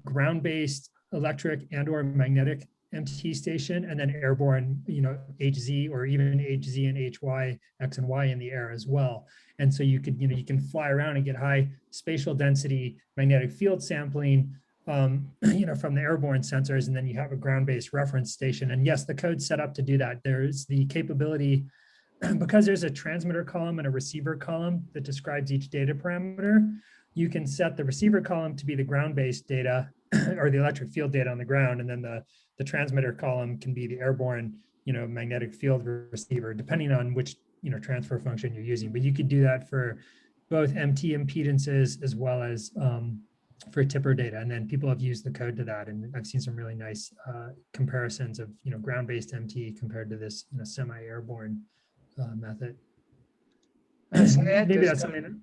ground-based electric and/or magnetic MT station, and then airborne, HZ, or even HZ and HY, X and Y in the air as well. And so you could, you can fly around and get high spatial density magnetic field sampling, from the airborne sensors, and then you have a ground-based reference station. And yes, the code's set up to do that. There's the capability, because there's a transmitter column and a receiver column that describes each data parameter, you can set the receiver column to be the ground-based data or the electric field data on the ground, and then the transmitter column can be the airborne, magnetic field receiver, depending on which, transfer function you're using. But you could do that for both MT impedances as well as for tipper data. And then people have used the code to that. And I've seen some really nice comparisons of, ground-based MT compared to this, semi-airborne method. Maybe that's something.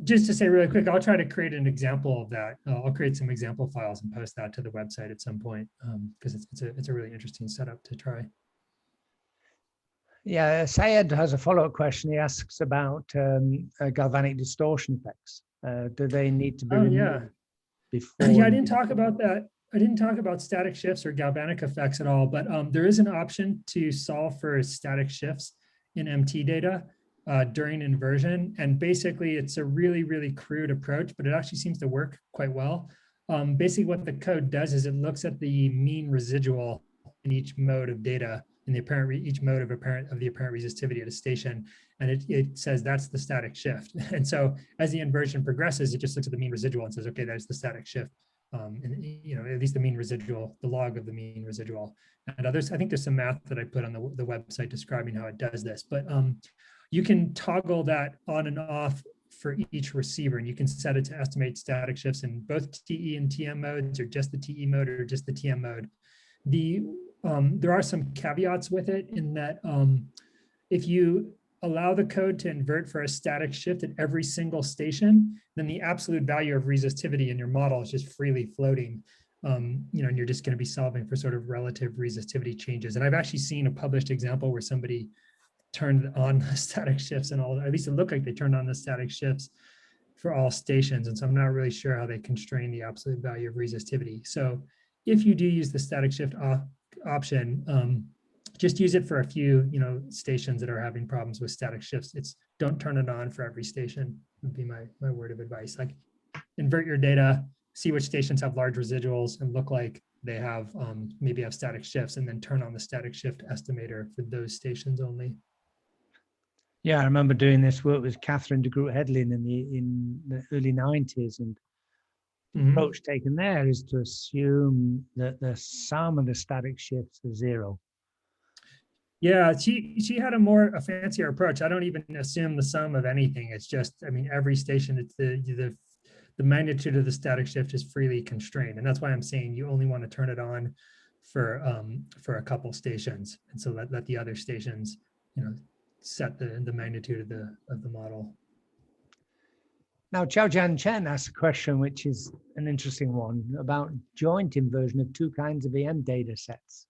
Just to say really quick, I'll try to create an example of that. I'll create some example files and post that to the website at some point, because it's a really interesting setup to try. Yeah, Syed has a follow-up question. He asks about galvanic distortion effects. Do they need to be removed before? Yeah, I didn't talk about that. I didn't talk about static shifts or galvanic effects at all, but there is an option to solve for static shifts in MT data during inversion. And basically it's a really, really crude approach, but it actually seems to work quite well. Basically what the code does is it looks at the mean residual in each mode of data, in the each mode of the apparent resistivity at a station, and it says that's the static shift. And so as the inversion progresses, it just looks at the mean residual and says, okay, that's the static shift. And at least the mean residual, the log of the mean residual. And others, I think there's some math that I put on the website describing how it does this, but you can toggle that on and off for each receiver, and you can set it to estimate static shifts in both TE and TM modes, or just the TE mode or just the TM mode. There are some caveats with it, in that if you allow the code to invert for a static shift at every single station, then the absolute value of resistivity in your model is just freely floating. And you're just going to be solving for sort of relative resistivity changes. And I've actually seen a published example where somebody turned on the static shifts and all, at least it looked like they turned on the static shifts for all stations. And so I'm not really sure how they constrain the absolute value of resistivity. So if you do use the static shift option, just use it for a few, stations that are having problems with static shifts. Don't turn it on for every station would be my word of advice. Like invert your data, see which stations have large residuals and look like they have maybe have static shifts, and then turn on the static shift estimator for those stations only. Yeah, I remember doing this work with Catherine de Groot-Hedlin in the early 90s, and the approach taken there is to assume that the sum of the static shifts are zero. Yeah, she had a fancier approach. I don't even assume the sum of anything. It's just, I mean, every station, it's the magnitude of the static shift is freely constrained, and that's why I'm saying you only want to turn it on for a couple stations, and so let the other stations, set the magnitude of the model. Now, Chao Jian Chen asked a question, which is an interesting one, about joint inversion of two kinds of EM data sets.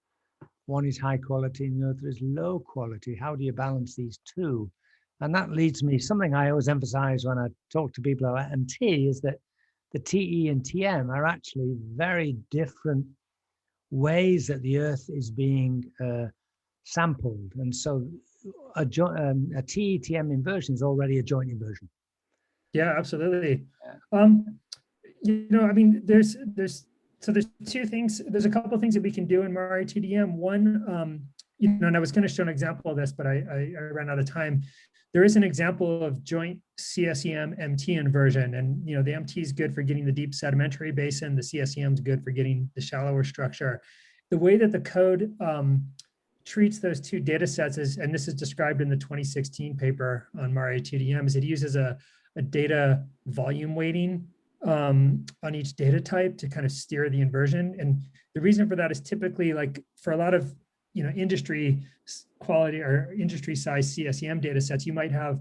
One is high quality and the other is low quality. How do you balance these two? And that leads me, something I always emphasize when I talk to people about MT is that the TE and TM are actually very different ways that the Earth is being sampled. And so a TE-TM inversion is already a joint inversion. Yeah, absolutely. I mean, there's two things. There's a couple of things that we can do in MARE2DEM. One, and I was going to show an example of this, but I ran out of time. There is an example of joint CSEM MT inversion, and the MT is good for getting the deep sedimentary basin. The CSEM is good for getting the shallower structure. The way that the code treats those two data sets is, and this is described in the 2016 paper on MARE2DEM, is it uses a data volume weighting on each data type to kind of steer the inversion. And the reason for that is typically, like, for a lot of industry quality or industry size CSEM data sets, you might have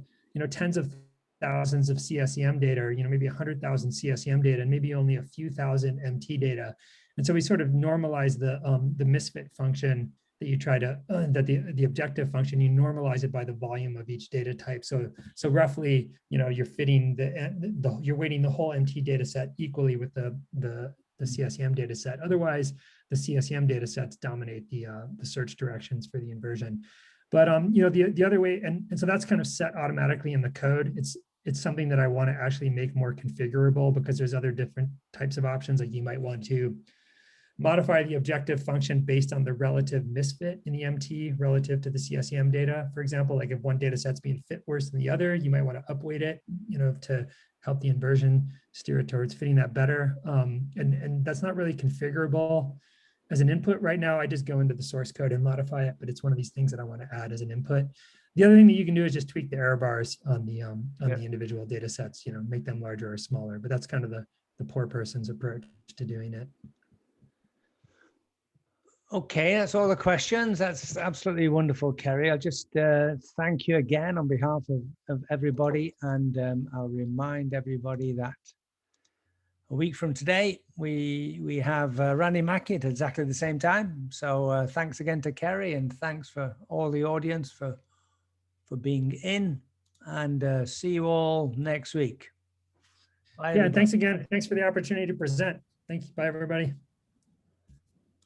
tens of thousands of CSEM data, or maybe 100,000 CSEM data, and maybe only a few thousand MT data. And so we sort of normalize the Misfit function that you try to the objective function, you normalize it by the volume of each data type. So roughly, you're fitting you're weighting the whole MT data set equally with the CSEM data set. Otherwise, the CSEM data sets dominate the search directions for the inversion. But the other way, and so that's kind of set automatically in the code. It's something that I want to actually make more configurable, because there's other different types of options. Like you might want to modify the objective function based on the relative misfit in the MT relative to the CSEM data. For example, like if one data set's being fit worse than the other, you might want to upweight it, to help the inversion steer it towards fitting that better. And that's not really configurable as an input right now. I just go into the source code and modify it, but it's one of these things that I want to add as an input. The other thing that you can do is just tweak the error bars on the individual data sets, make them larger or smaller, but that's kind of the poor person's approach to doing it. Okay, that's all the questions. That's absolutely wonderful, Kerry. I'll just thank you again on behalf of everybody, and I'll remind everybody that a week from today, we have Randy Mackey at exactly the same time. So thanks again to Kerry, and thanks for all the audience for being in, and see you all next week. Bye, yeah, everybody. Thanks again. Thanks for the opportunity to present. Thank you. Bye, everybody.